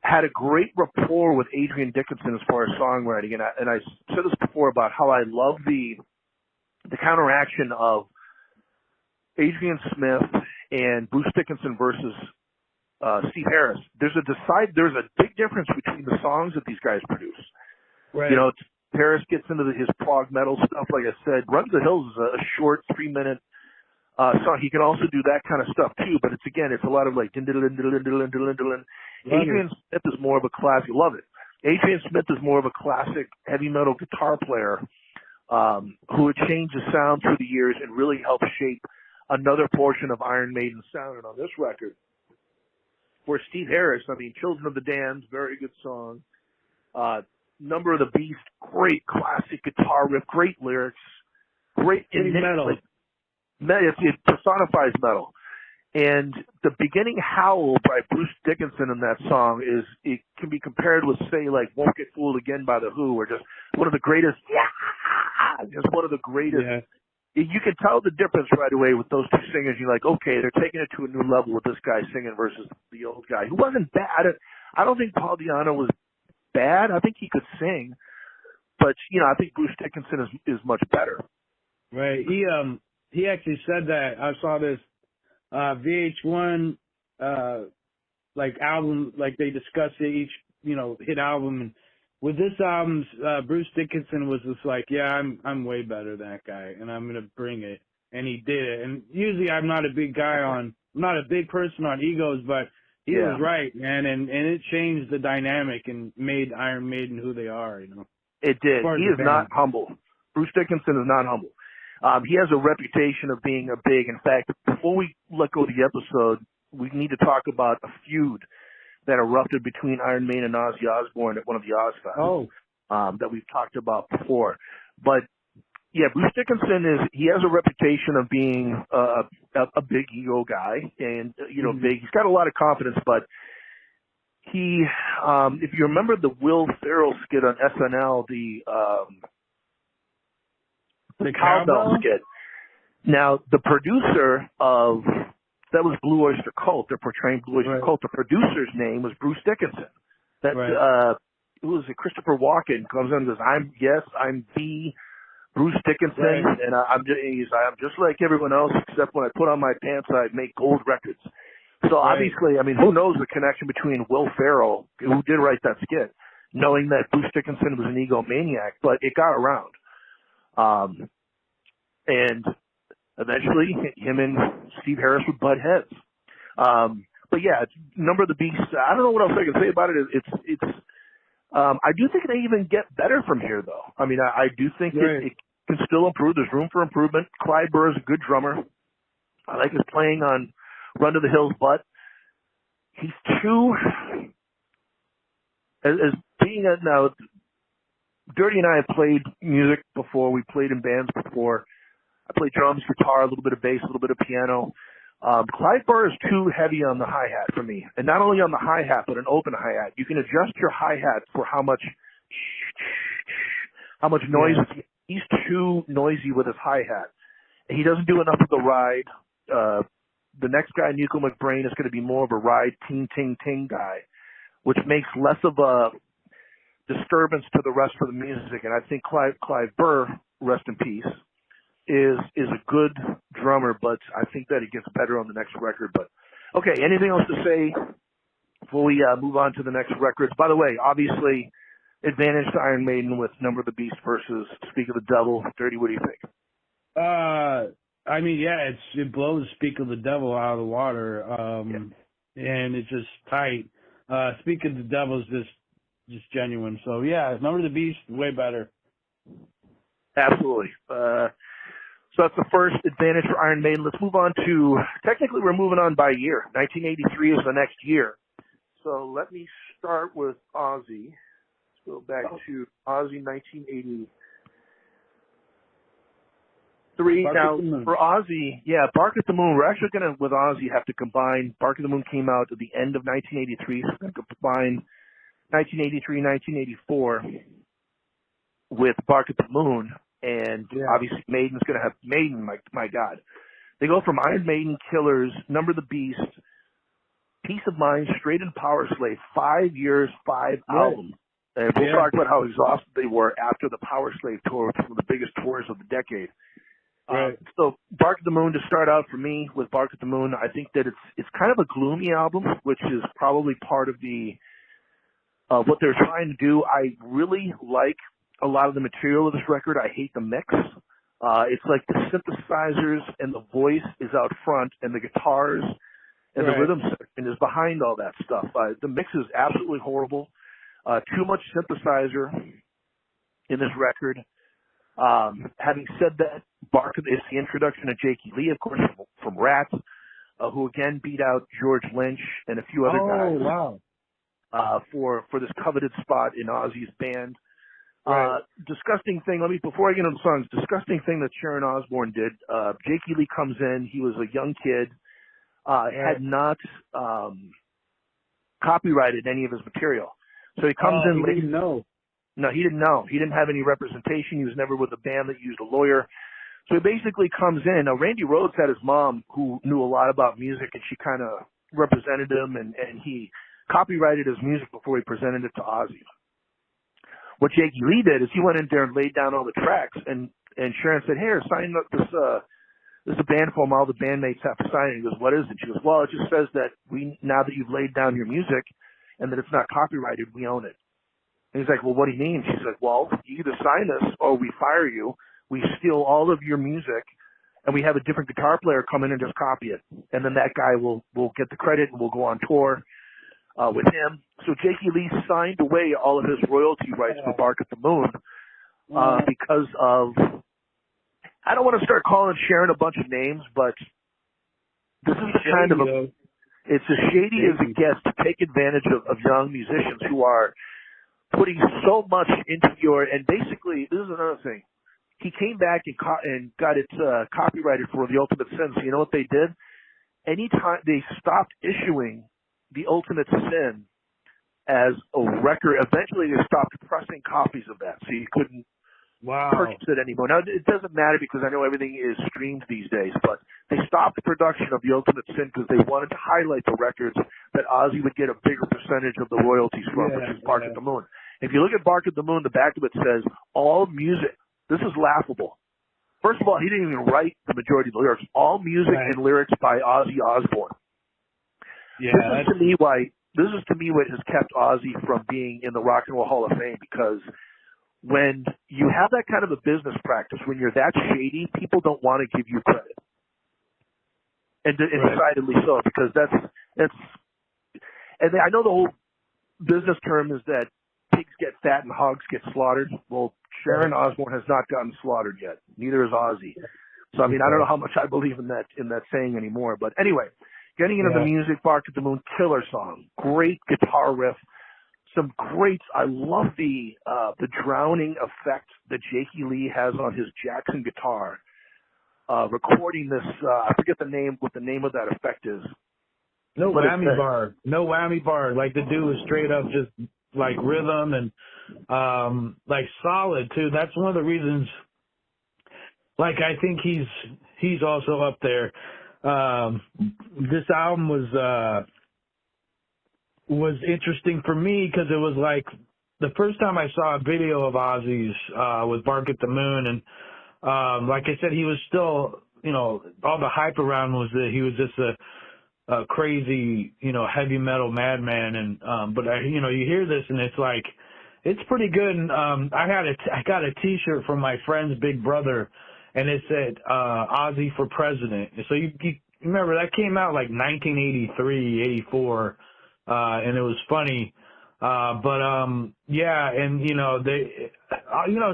had a great rapport with Adrian Dickinson as far as songwriting, and I said this before about how I love the counteraction of Adrian Smith and Bruce Dickinson versus Steve Harris. There's a big difference between the songs that these guys produce. Right. Harris gets into his prog metal stuff. Like I said, Run to the Hills is a short 3-minute song. He can also do that kind of stuff too, but it's a lot of like din din din din din din din. Adrian Smith is more of a classic. Love it. Adrian Smith is more of a classic heavy metal guitar player who had changed the sound through the years and really helped shape another portion of Iron Maiden's sound. And on this record, for Steve Harris, I mean, Children of the Damned, very good song. Number of the Beast, great classic guitar riff, great lyrics, great metal. It personifies metal. And the beginning howl by Bruce Dickinson in that song it can be compared with, say, like Won't Get Fooled Again by The Who, or just one of the greatest, just one of the greatest. Yeah. You can tell the difference right away with those two singers. You're like, okay, they're taking it to a new level with this guy singing versus the old guy, who wasn't bad. I don't think Paul Di'Anno was bad. I think he could sing, but I think Bruce Dickinson is much better. Right. He actually said that. I saw this VH1 like album, like they discussed each hit album, and with this album, Bruce Dickinson was just like, yeah, I'm way better than that guy, and I'm gonna bring it, and he did it. And usually I'm not a big person on egos, but he was right, man, and it changed the dynamic and made Iron Maiden who they are. It did. He is not humble. Bruce Dickinson is not humble. He has a reputation of being in fact, before we let go of the episode, we need to talk about a feud that erupted between Iron Maiden and Ozzy Osbourne at one of the Ozfests that we've talked about before. But yeah, Bruce Dickinson he has a reputation of being a big ego guy, and big. He's got a lot of confidence, but he, if you remember the Will Ferrell skit on SNL, the cowbell skit. Now, the producer of that was Blue Oyster Cult. They're portraying Blue Oyster Cult. The producer's name was Bruce Dickinson. That it was Christopher Walken comes in and says, I'm the Bruce Dickinson, and I'm just like everyone else, except when I put on my pants, I make gold records. So obviously, I mean, who knows the connection between Will Ferrell, who did write that skit, knowing that Bruce Dickinson was an egomaniac, but it got around. And eventually, him and Steve Harris would butt heads. But yeah, Number of the Beast. I don't know what else I can say about it. It's. I do think they even get better from here, though. I mean, I do think it can still improve. There's room for improvement. Clyde Burr is a good drummer. I like his playing on Run to the Hills, but he's too. As being now, Dirty and I have played music before. We played in bands before. I play drums, guitar, a little bit of bass, a little bit of piano. Clyde Burr is too heavy on the hi-hat for me. And not only on the hi-hat, but an open hi-hat. You can adjust your hi-hat for how much noise. Yeah. He's too noisy with his hi-hat. He doesn't do enough of the ride. the next guy, Nico McBrain, is going to be more of a ride ting ting ting guy, which makes less of a disturbance to the rest of the music. And I think Clive Burr, rest in peace, is a good drummer, but I think that he gets better on the next record. But okay, anything else to say before we move on to the next records? By the way, obviously, advantage to Iron Maiden with Number of the Beast versus Speak of the Devil. Dirty, what do you think? I mean, yeah, it blows Speak of the Devil out of the water, and it's just tight. Speak of the Devil is just genuine. So yeah, Number of the Beast, way better. Absolutely. So that's the first advantage for Iron Maiden. Let's move on to, technically we're moving on by year. 1983 is the next year. So let me start with Ozzy. Let's go back to Ozzy 1983. Now, for Ozzy, Bark at the Moon, we're actually going to, with Ozzy, have to combine. Bark at the Moon came out at the end of 1983, so we're going to combine 1983, 1984 with Bark at the Moon. And obviously Maiden's going to have Maiden, my God. They go from Iron Maiden, Killers, Number of the Beast, Peace of Mind, Straight and Power Slave, 5 years, 5 albums. And we'll talk about how exhausted they were after the Power Slave tour, which was one of the biggest tours of the decade. Right. So Bark at the Moon, to start out for me with Bark at the Moon, I think that it's kind of a gloomy album, which is probably part of the what they're trying to do. I really like a lot of the material of this record. I hate the mix. It's like the synthesizers and the voice is out front, and the guitars and the rhythm section is behind all that stuff. The mix is absolutely horrible. Too much synthesizer in this record. Having said that, Bark is the introduction of Jakey Lee, of course, from Rat, who again beat out George Lynch and a few other guys. Oh, wow. For this coveted spot in Ozzy's band. Right. Disgusting thing, before I get into the songs, disgusting thing that Sharon Osbourne did. Jakey Lee comes in, he was a young kid, had not copyrighted any of his material. So he comes in late. He didn't know. No, he didn't know. He didn't have any representation. He was never with a band that used a lawyer. So he basically comes in. Now, Randy Rhoads had his mom who knew a lot about music, and she kind of represented him, and he copyrighted his music before he presented it to Ozzy. What Jakey Lee did is he went in there and laid down all the tracks, and Sharon said, "Here, sign up this is a band form. All the bandmates have to sign it." He goes, "What is it?" She goes, "Well, it just says that now that you've laid down your music and that it's not copyrighted, we own it." And he's like, "Well, what do you mean?" She's like, "Well, you either sign this or we fire you. We steal all of your music, and we have a different guitar player come in and just copy it. And then that guy will get the credit, and we'll go on tour with him." So Jakey Lee signed away all of his royalty rights for Bark at the Moon because of, I don't want to start calling Sharon a bunch of names, but this is the kind of it's as shady as it gets to take advantage of young musicians who are putting so much into and basically, this is another thing. He came back and got it copyrighted for The Ultimate Sin. So you know what they did? Anytime they stopped issuing The Ultimate Sin as a record, eventually they stopped pressing copies of that, so you couldn't purchase it anymore. Now, it doesn't matter because I know everything is streamed these days, but they stopped the production of The Ultimate Sin because they wanted to highlight the records that Ozzy would get a bigger percentage of the royalties from, which is Bark at the Moon. If you look at Bark at the Moon, the back of it says, all music. This is laughable. First of all, he didn't even write the majority of the lyrics. All music and lyrics by Ozzy Osbourne. Yeah, this is to me what has kept Ozzy from being in the Rock and Roll Hall of Fame, because when you have that kind of a business practice, when you're that shady, people don't want to give you credit. And decidedly so, because I know the whole business term is that pigs get fat and hogs get slaughtered. Well, Sharon Osbourne has not gotten slaughtered yet. Neither is Ozzy. So, I mean, I don't know how much I believe in that saying anymore. But anyway, getting into the music, Bark at the Moon, killer song. Great guitar riff. Some great, I love the drowning effect that Jakey Lee has on his Jackson guitar. Recording this, I forget what the name of that effect is. No whammy bar. No whammy bar. Like the dude was straight up just like rhythm and like solid too. That's one of the reasons, like, I think he's also up there. This album was interesting for me because it was like the first time I saw a video of Ozzy's was Bark at the Moon, and like I said, he was still, all the hype around was that he was just a crazy, heavy metal madman, and but you hear this and it's like it's pretty good. And I got a T-shirt from my friend's big brother, and it said Ozzy for President. So you remember that came out like 1983, 84. And it was funny. Yeah, and, they,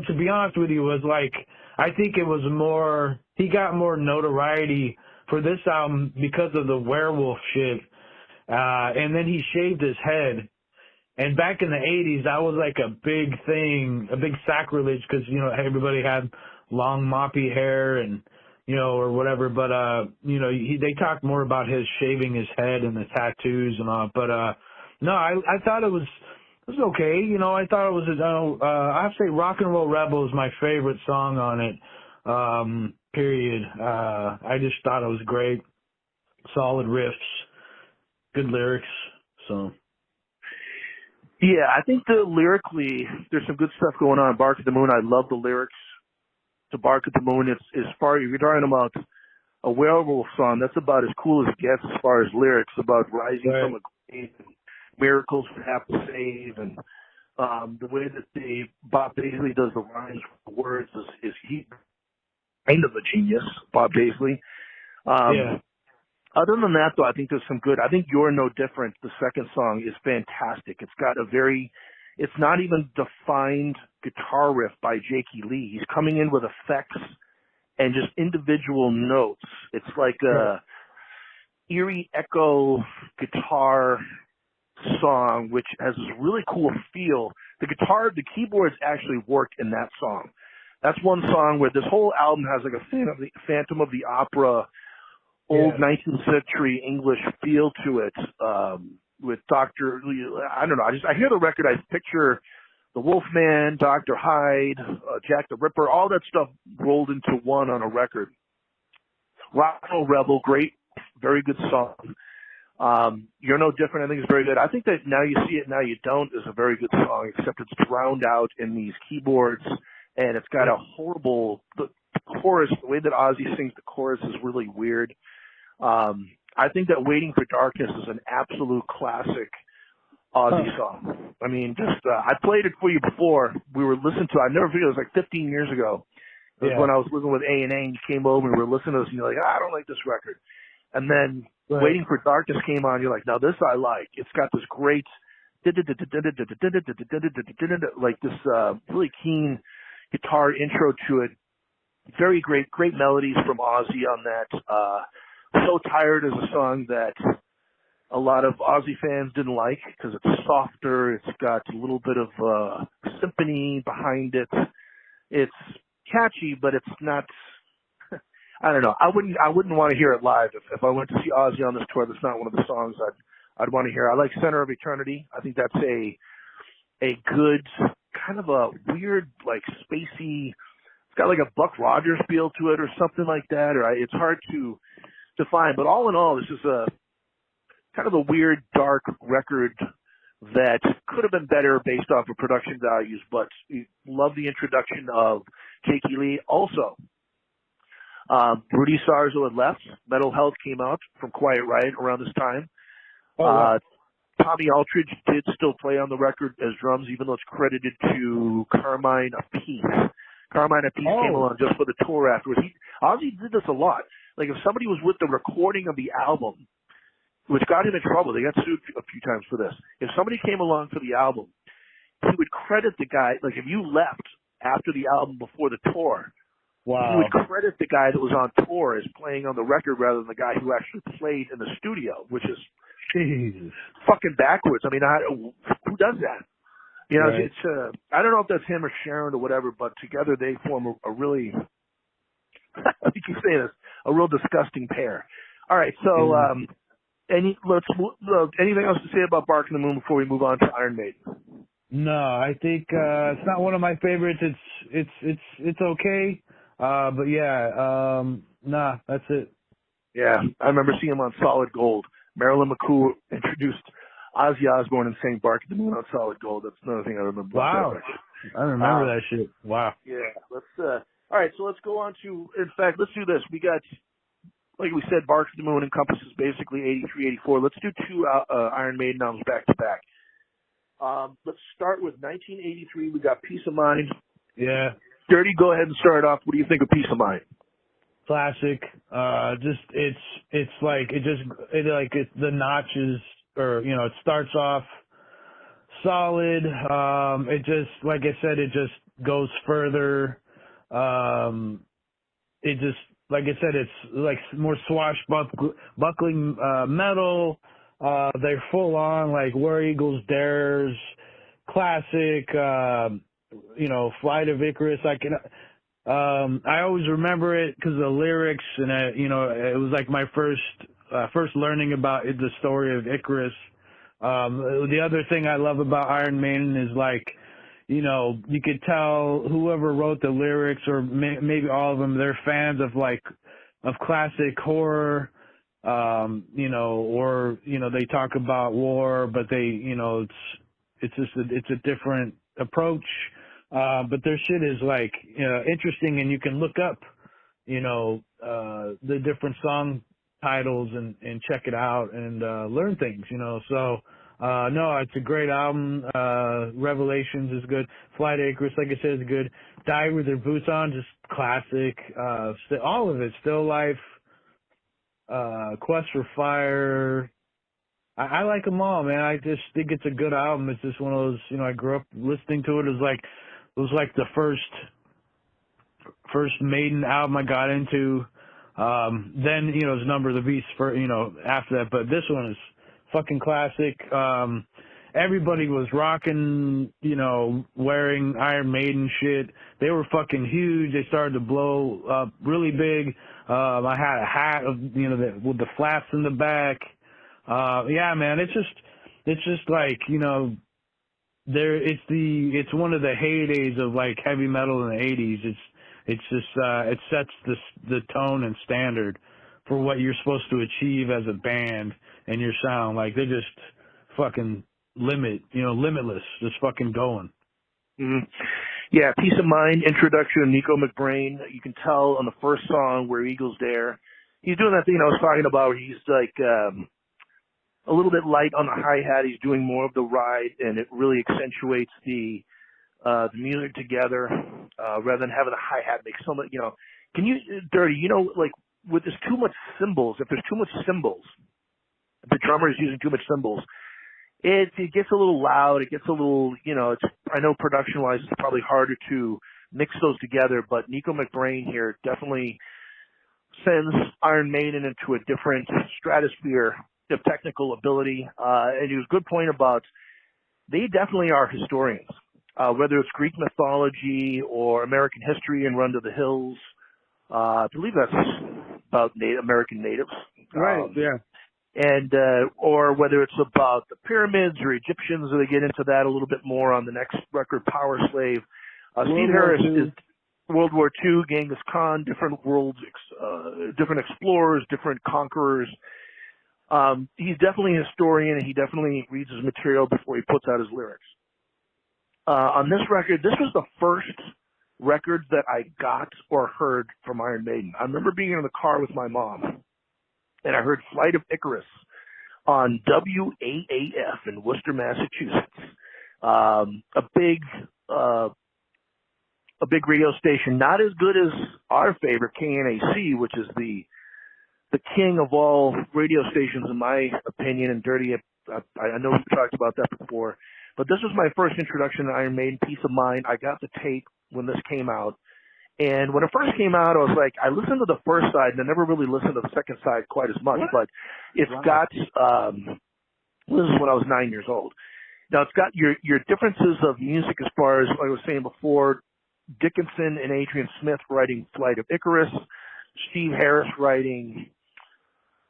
to be honest with you, it was like, I think it was he got more notoriety for this album because of the werewolf shit. And then he shaved his head. And back in the 80s, that was like a big thing, a big sacrilege because, everybody had long moppy hair and, or whatever, but, they talked more about his shaving his head and the tattoos and all, but, no, I thought it was okay, I thought it was, I have to say Rock and Roll Rebel is my favorite song on it, period. I just thought it was great, solid riffs, good lyrics, so. Yeah, I think lyrically, there's some good stuff going on. Bark at the Moon, I love the lyrics to Bark at the Moon. It's as far if you're talking about a werewolf song, that's about as cool as it gets as far as lyrics about rising from a grave and miracles we have to save, and the way that Bob Daisley does the rhymes with the words is he kind of a genius, Bob Daisley. Yeah. Other than that, though, I think there's some good. I think You're No Different, the second song, is fantastic. It's got it's not even defined guitar riff by Jakey Lee. He's coming in with effects and just individual notes. It's like a eerie echo guitar song, which has this really cool feel. The keyboards actually work in that song. That's one song where this whole album has like a Phantom of the Opera, old 19th century English feel to it, with Dr. I don't know. I hear the record, I picture the Wolfman, Dr. Hyde, Jack the Ripper, all that stuff rolled into one on a record. Rock and Roll Rebel, great, very good song. You're No Different, I think is very good. I think that Now You See It, Now You Don't is a very good song, except it's drowned out in these keyboards, and it's got a horrible, the chorus, the way that Ozzy sings the chorus is really weird. I think that Waiting for Darkness is an absolute classic Ozzy song. I mean, I played it for you before. We were listening to it. I never forget, it was like 15 years ago. It was when I was living with A&A, and you came over and we were listening to this, and you're like, I don't like this record. And then Waiting for Darkness came on, you're like, now this I like. It's got this great, like this really keen guitar intro to it. Very great melodies from Ozzy on that. So Tired is a song that a lot of Ozzy fans didn't like because it's softer. It's got a little bit of symphony behind it. It's catchy, but it's not. I don't know. I wouldn't want to hear it live if I went to see Ozzy on this tour. That's not one of the songs I'd want to hear. I like Center of Eternity. I think that's a good kind of a weird like spacey. It's got like a Buck Rogers feel to it or something like that. Or it's hard to define. But all in all, this is a kind of a weird, dark record that could have been better based off of production values, but love the introduction of Jakey Lee. Also, Rudy Sarzo had left. Metal Health came out from Quiet Riot around this time. Tommy Aldridge did still play on the record as drums, even though it's credited to Carmine Appice. Carmine Appice came along just for the tour afterwards. Ozzy did this a lot. Like if somebody was with the recording of the album, which got him in trouble, they got sued a few times for this. If somebody came along for the album, he would credit the guy. Like if you left after the album before the tour, he would credit the guy that was on tour as playing on the record rather than the guy who actually played in the studio, which is fucking backwards. I mean, who does that? You know, it's I don't know if that's him or Sharon or whatever, but together they form a really, I think you say this, a real disgusting pair. All right, so anything else to say about Bark in the Moon before we move on to Iron Maiden? No, I think it's not one of my favorites. It's okay, but yeah, nah, that's it. Yeah, I remember seeing him on Solid Gold. Marilyn McCool introduced Ozzy Osbourne and sang Bark at the Moon on Solid Gold. That's another thing I remember about Wow. that record. I remember that shit. Wow. Yeah, all right, so let's go on to, in fact, let's do this. We got, like we said, Bark at the Moon encompasses basically 83, 84. Let's do two Iron Maiden albums back to back. Let's start with 1983. We got Peace of Mind. Yeah. Dirty, go ahead and start off. What do you think of Peace of Mind? Classic. It's like the notches, or it starts off solid. It just, like I said, it just goes further. It just, like I said, it's like more swashbuckling metal. They're full on like Where Eagles Dares, classic. Flight of Icarus. I always remember it because of the lyrics, and it was like my first learning about the story of Icarus. The other thing I love about Iron Maiden is you could tell whoever wrote the lyrics, or maybe all of them, they're fans of classic horror. They talk about war, but it's a different approach. But their shit is interesting, and you can look up, the different song titles and check it out and learn things, So no, it's a great album. Revelations is good. Flight of Icarus, like I said, is good. Die with Their Boots On, just classic. All of it. Still Life, Quest for Fire. I like them all, man. I just think it's a good album. It's just one of those, I grew up listening to it. It was like the first Maiden album I got into. Then, it was Number of the Beast after that. But this one is fucking classic. Everybody was rocking, wearing Iron Maiden shit. They were fucking huge. They started to blow up really big. I had a hat of, with the flaps in the back. Yeah, man, it's just like, it's one of the heydays of heavy metal in the 80s. It's just, it sets the tone and standard for what you're supposed to achieve as a band and your sound. They're just fucking limitless, just fucking going. Mm-hmm. Yeah, Peace of Mind, introduction of Nico McBrain. You can tell on the first song, Where Eagles Dare, he's doing that thing I was talking about where he's a little bit light on the hi-hat. He's doing more of the ride, and it really accentuates the music together, rather than having the hi-hat make so much, Can you, Dirty, with there's too much cymbals, if there's too much cymbals, if the drummer is using too much cymbals, it gets a little loud, it gets a little, I know production-wise it's probably harder to mix those together, but Nico McBrain here definitely sends Iron Maiden into a different stratosphere of technical ability, and he was a good point about they definitely are historians, whether it's Greek mythology or American history and Run to the Hills. I believe that's about American natives. Right, yeah. And, or whether it's about the pyramids or Egyptians, or they get into that a little bit more on the next record, Power Slave. Steve Harris is World War II, Genghis Khan, different worlds, different explorers, different conquerors. He's definitely a historian, and he definitely reads his material before he puts out his lyrics. On this record, this was the first record that I got or heard from Iron Maiden. I remember being in the car with my mom, and I heard Flight of Icarus on WAAF in Worcester, Massachusetts. A big radio station, not as good as our favorite KNAC, which is the king of all radio stations in my opinion. And Dirty, I know we've talked about that before, but this was my first introduction to Iron Maiden, Peace of Mind. I got the tape when this came out. And when it first came out, I was like, I listened to the first side and I never really listened to the second side quite as much, but it's got, this is when I was 9 years old. Now it's got your differences of music as far as I was saying before, Dickinson and Adrian Smith writing Flight of Icarus, Steve Harris writing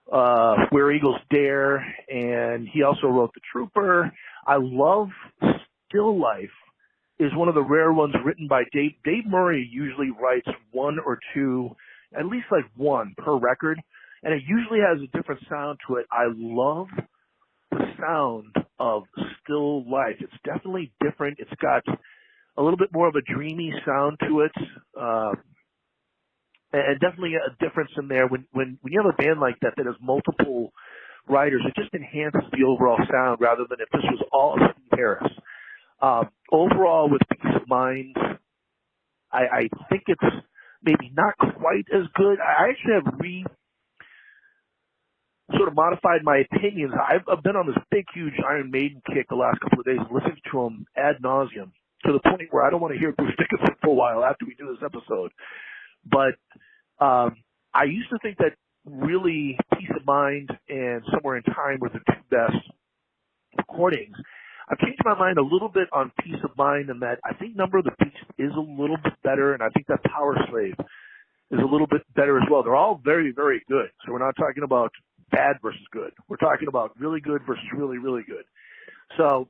Where Eagles Dare, and he also wrote The Trooper. I love Still Life is one of the rare ones written by Dave. Dave Murray usually writes one or two, at least one per record. and it usually has a different sound to it. I love the sound of Still Life. It's definitely different. It's got a little bit more of a dreamy sound to it, and definitely a difference in there. When you have a band like that that has multiple writers, it just enhances the overall sound rather than if this was all Steve Harris. Overall, with Peace of Mind, I think it's maybe not quite as good. I actually have sort of modified my opinions. I've been on this big, huge Iron Maiden kick the last couple of days, listening to them ad nauseum to the point where I don't want to hear Bruce Dickinson for a while after we do this episode. But I used to think that really Peace of Mind and Somewhere in Time were the two best recordings. I've changed my mind a little bit on Peace of Mind in that I think Number of the Beast is a little bit better, and I think that Power Slave is a little bit better as well. They're all very, very good. So we're not talking about bad versus good. We're talking about really good versus really, really good. So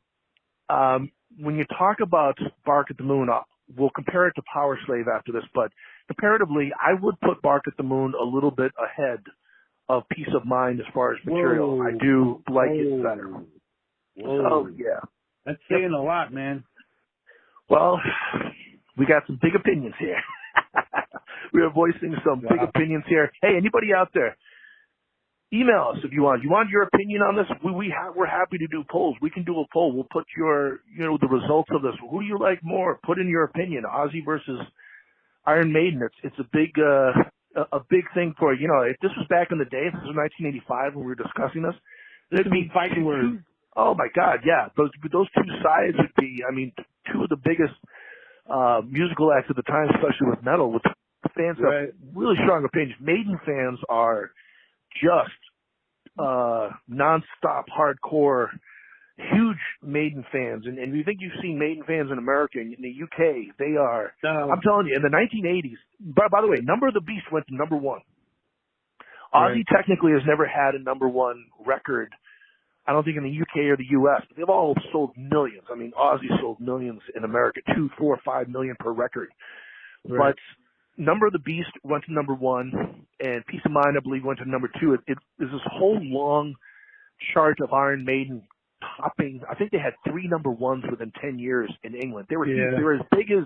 when you talk about Bark at the Moon, we'll compare it to Power Slave after this, but comparatively, I would put Bark at the Moon a little bit ahead of Peace of Mind as far as material. Whoa. I do like it better. Whoa. So, yeah. That's saying a lot, man. Well, we got some big opinions here. We are voicing some big opinions here. Hey, anybody out there, email us if you want. You want your opinion on this? We're happy to do polls. We can do a poll. We'll put the results of this. Who do you like more? Put in your opinion. Ozzy versus Iron Maiden. It's a big thing for, if this was back in the day, if this was 1985 when we were discussing this, there'd be fighting words. Oh my God, yeah. Those two sides would be, two of the biggest musical acts at the time, especially with metal, with fans have really strong opinions. Maiden fans are just nonstop hardcore, huge Maiden fans. And you think you've seen Maiden fans in America, in the UK, they are, I'm telling you, in the 1980s, by the way, Number of the Beast went to number one. Ozzy technically has never had a number one record, I don't think in the UK or the US, but they've all sold millions. Ozzy sold millions in America, 2, 4, 5 million per record. But Number of the Beast went to number one, and Peace of Mind, I believe, went to number two. It is this whole long chart of Iron Maiden topping. I think they had 3 number ones within 10 years in England. They were huge. They were as big as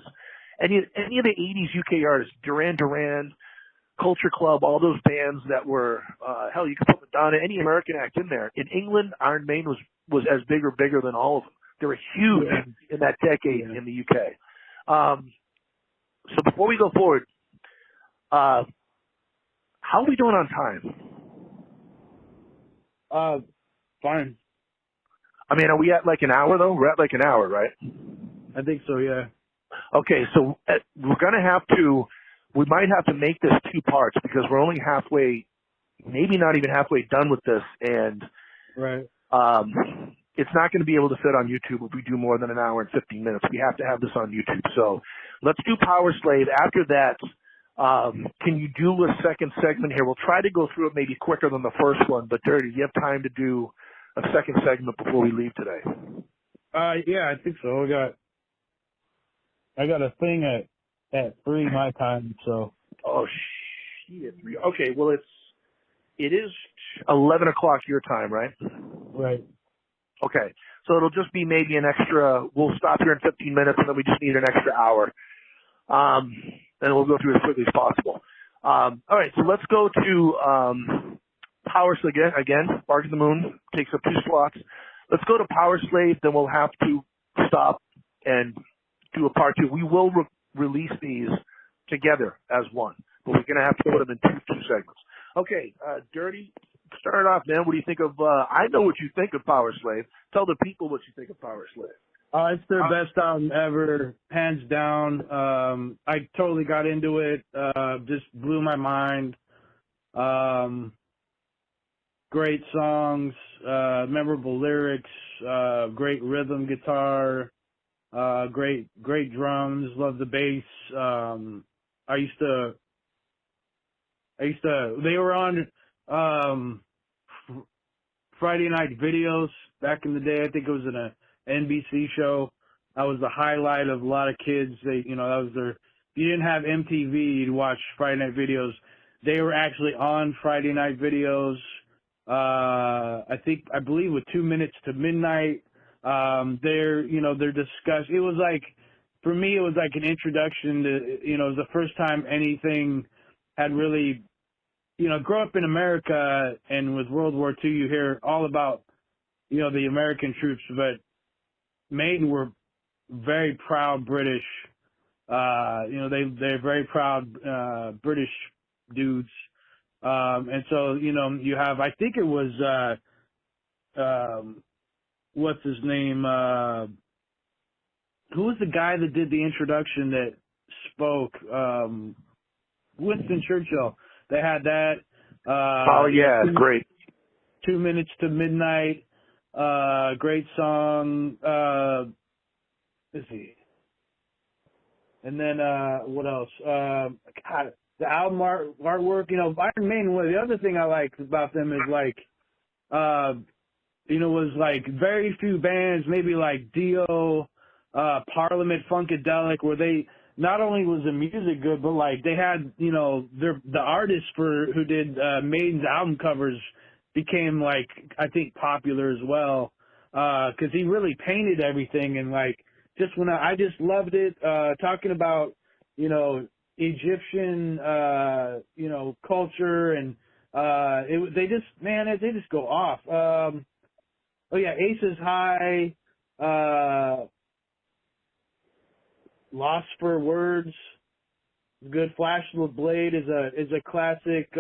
any of the 80s UK artists, Duran Duran, Culture Club, all those bands that were, hell, you could put Madonna, any American act in there. In England, Iron Maiden was as big or bigger than all of them. They were huge in that decade in the UK. So before we go forward, how are we doing on time? Fine. Are we at like an hour though? We're at like an hour, right? I think so, yeah. Okay, so we might have to make this 2 parts because we're only halfway, maybe not even halfway done with this, and it's not going to be able to fit on YouTube if we do more than an hour and 15 minutes. We have to have this on YouTube. So let's do Power Slave. After that, can you do a second segment here? We'll try to go through it maybe quicker than the first one, but Dirty, do you have time to do a second segment before we leave today? Yeah, I think so. I got a thing at 3 my time, so. Oh, shit. Okay, well, it is 11 o'clock your time, right? Right. Okay, so it'll just be maybe an extra, we'll stop here in 15 minutes and then we just need an extra hour. And we'll go through as quickly as possible. All right, so let's go to Power Slave again. Bark at the Moon takes up 2 slots. Let's go to Power Slave, then we'll have to stop and do a part 2. We will release these together as one, but we're going to have to put them in two segments. Okay, Dirty, start off, man. What do you think of, I know what you think of Power Slave. Tell the people what you think of Power Slave. It's their best album ever, hands down. I totally got into it, just blew my mind. Great songs, memorable lyrics, great rhythm guitar, great drums, love the bass. They were on Friday night videos back in the day. I think it was in a NBC show. That was the highlight of a lot of kids. That was if you didn't have MTV, you'd watch Friday night videos. they were actually on Friday night videos. I believe with 2 minutes to midnight. They're discussed. It was like, for me, it was like an introduction to, it was the first time anything had really, grow up in America, and with World War II, you hear all about, the American troops, but Maiden were very proud British. They're very proud British dudes. And so, you have, I think it was, what's his name? Who was the guy that did the introduction that spoke? Winston Churchill. They had that. Yeah, great. 2 minutes to midnight. Great song. Let's see. And then, what else? God, the album artwork, Iron Maiden, the other thing I like about them is like, was like very few bands, maybe like Dio, Parliament, Funkadelic, where they, not only was the music good, but like they had, the artists who did Maiden's album covers became like, I think, popular as well, because he really painted everything, and like, just when I just loved it, talking about, Egyptian, culture, and they just go off. Aces High, Lost for Words, good. Flash of the Blade is a classic,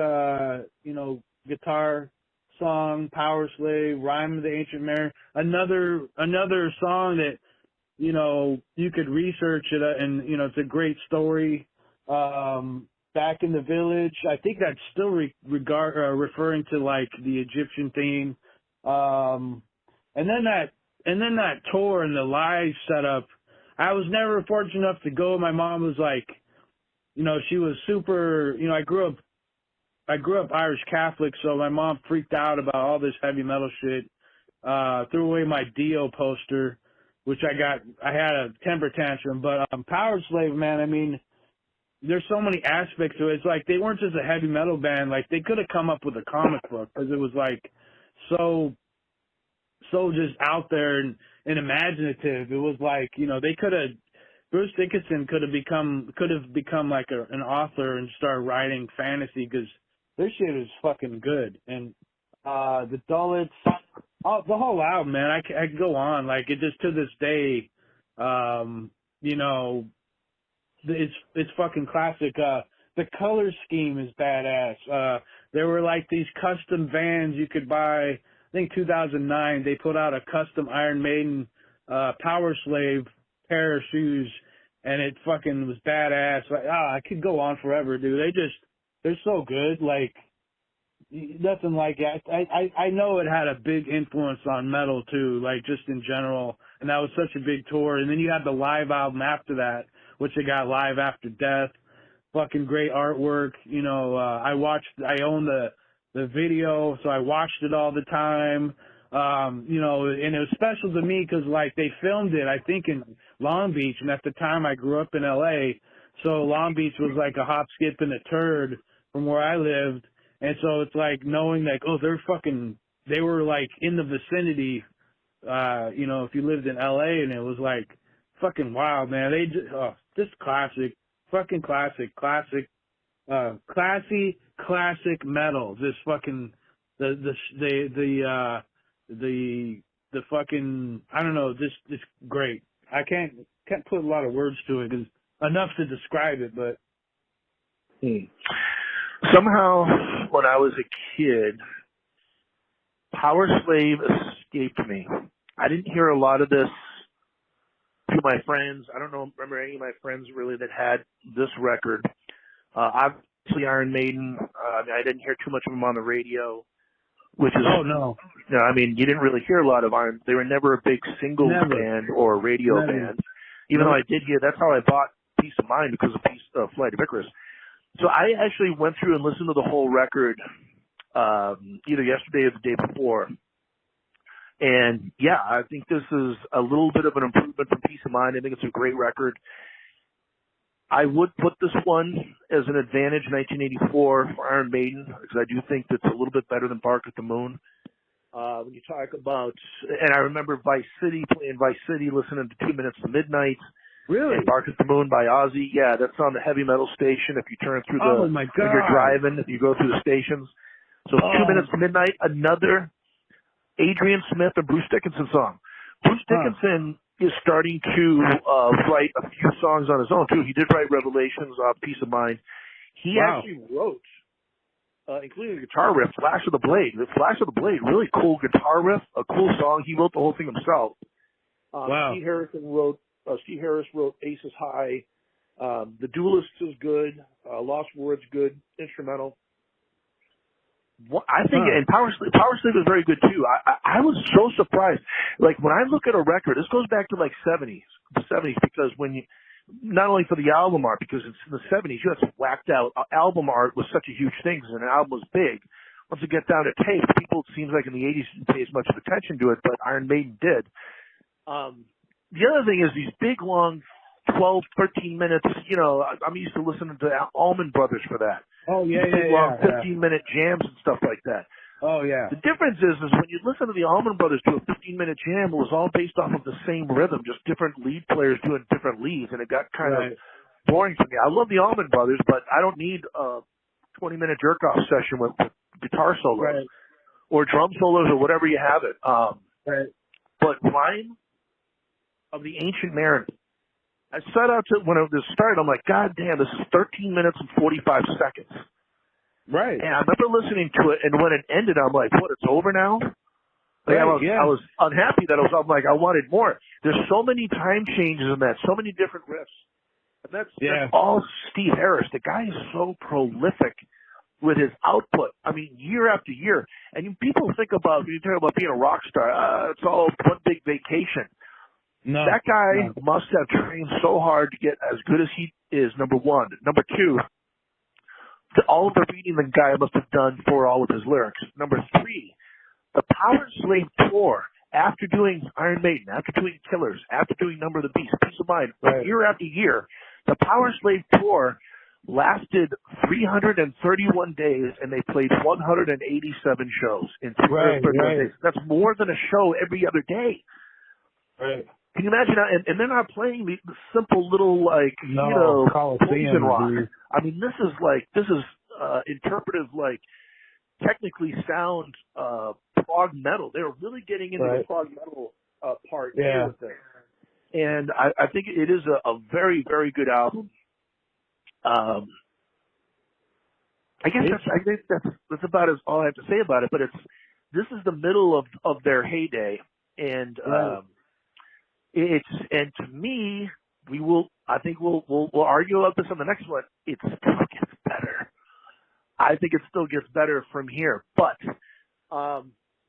guitar song. Power Slave, Rhyme of the Ancient Mariner, another song that, you could research it, and, it's a great story. Back in the Village, I think that's still referring to like the Egyptian theme. And then that tour and the live setup, I was never fortunate enough to go. My mom was like, she was super, I grew up Irish Catholic, so my mom freaked out about all this heavy metal shit. Threw away my Dio poster, which I had a temper tantrum, but Power Slave, man, I mean, there's so many aspects to it. It's like they weren't just a heavy metal band. Like, they could have come up with a comic book, because it was like so just out there and imaginative. It was like, Bruce Dickinson could have become like an author and start writing fantasy, because their shit is fucking good. And the Dullets, the whole album, man, I could go on. Like, it just, to this day, it's fucking classic. The color scheme is badass. There were like these custom vans you could buy. I think 2009, they put out a custom Iron Maiden Power Slave pair of shoes, and it fucking was badass. Like, I could go on forever, dude. They're so good. Like, nothing like it. I know it had a big influence on metal too, like just in general, and that was such a big tour. And then you had the live album after that, which they got Live After Death. Fucking great artwork. I own the video, so I watched it all the time. And it was special to me because, like, they filmed it, I think, in Long Beach, and at the time I grew up in L.A., so Long Beach was like a hop, skip, and a turd from where I lived, and so it's like knowing, like, they were, like, in the vicinity, if you lived in L.A., and it was, like, fucking wild, man. Just classic, fucking classic, classic metal. This fucking the fucking, I don't know, this great. I can't put a lot of words to it, 'cause enough to describe it, but somehow when I was a kid, Power Slave escaped me. I didn't hear a lot of this to my friends. I don't remember any of my friends really that had this record. Obviously Iron Maiden, I didn't hear too much of them on the radio, which is, no. I mean, you didn't really hear a lot of Iron. They were never a big singles band or radio band, even though I did hear. That's how I bought Peace of Mind, because of Flight of Icarus. So I actually went through and listened to the whole record either yesterday or the day before. And yeah, I think this is a little bit of an improvement from Peace of Mind. I think it's a great record. I would put this one as an advantage, 1984 for Iron Maiden, because I do think that's a little bit better than Bark at the Moon. When you talk about, and I remember playing Vice City, listening to 2 Minutes to Midnight. Really? And Bark at the Moon by Ozzy. Yeah, that's on the heavy metal station. If you turn through Oh my God. when you're driving, if you go through the stations. So 2 Minutes to Midnight, another Adrian Smith and Bruce Dickinson song. Bruce Dickinson is starting to write a few songs on his own too. He did write Revelations, Peace of Mind. He actually wrote, including the guitar riff, Flash of the Blade. The Flash of the Blade, really cool guitar riff, a cool song. He wrote the whole thing himself. Steve Harris wrote Aces High. The Duelists is good. Lost Words good. Instrumental. I think, and Power Slave is very good too. I was so surprised. Like when I look at a record, this goes back to like the 70s, because when you, not only for the album art, because it's in the 70s, you had some whacked out album art was such a huge thing because an album was big. Once it gets down to tape, people, it seems like in the 80s didn't pay as much attention to it, but Iron Maiden did. The other thing is these big, long, 12, 13 minutes, I'm used to listening to Allman Brothers for that. Oh, yeah, big, long 15-minute jams and stuff like that. Oh, yeah. The difference is when you listen to the Allman Brothers do a 15-minute jam, it was all based off of the same rhythm, just different lead players doing different leads, and it got kind of boring for me. I love the Allman Brothers, but I don't need a 20-minute jerk-off session with guitar solos or drum solos or whatever you have it. But Rhyme of the Ancient Mariner, I set out to, when this started, I'm like, God damn, this is 13 minutes and 45 seconds. Right. And I remember listening to it, and when it ended, I'm like, what, it's over now? Like, I was unhappy that I'm like, I wanted more. There's so many time changes in that, so many different riffs. And that's all Steve Harris. The guy is so prolific with his output. I mean, year after year. And people think about, when you talk about being a rock star, it's all one big vacation. No. That guy must have trained so hard to get as good as he is, number one. Number two, all of the reading the guy must have done for all of his lyrics. Number three, the Power Slave tour, after doing Iron Maiden, after doing Killers, after doing Number of the Beast, Peace of Mind, year after year, the Power Slave tour lasted 331 days, and they played 187 shows in 331 days. That's more than a show every other day. Right. Can you imagine? And they're not playing the simple little, Coliseum rock. I mean, this is interpretive, technically sound prog metal. They're really getting into the prog metal part here with it. And I think it is a very, very good album. I think that's about all I have to say about it. But this is the middle of their heyday, and and to me, I think we'll argue about this on the next one. It still gets better. I think it still gets better from here. But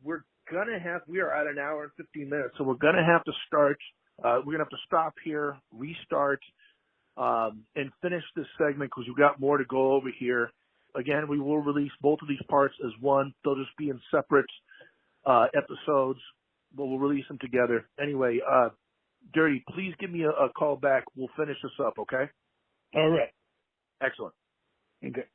we are at an hour and 15 minutes, so we're gonna have to start. We're gonna have to stop here, restart, and finish this segment because we've got more to go over here. Again, we will release both of these parts as one. They'll just be in separate episodes, but we'll release them together. Anyway, Dirty, please give me a call back. We'll finish this up, okay? All right. Excellent. Okay.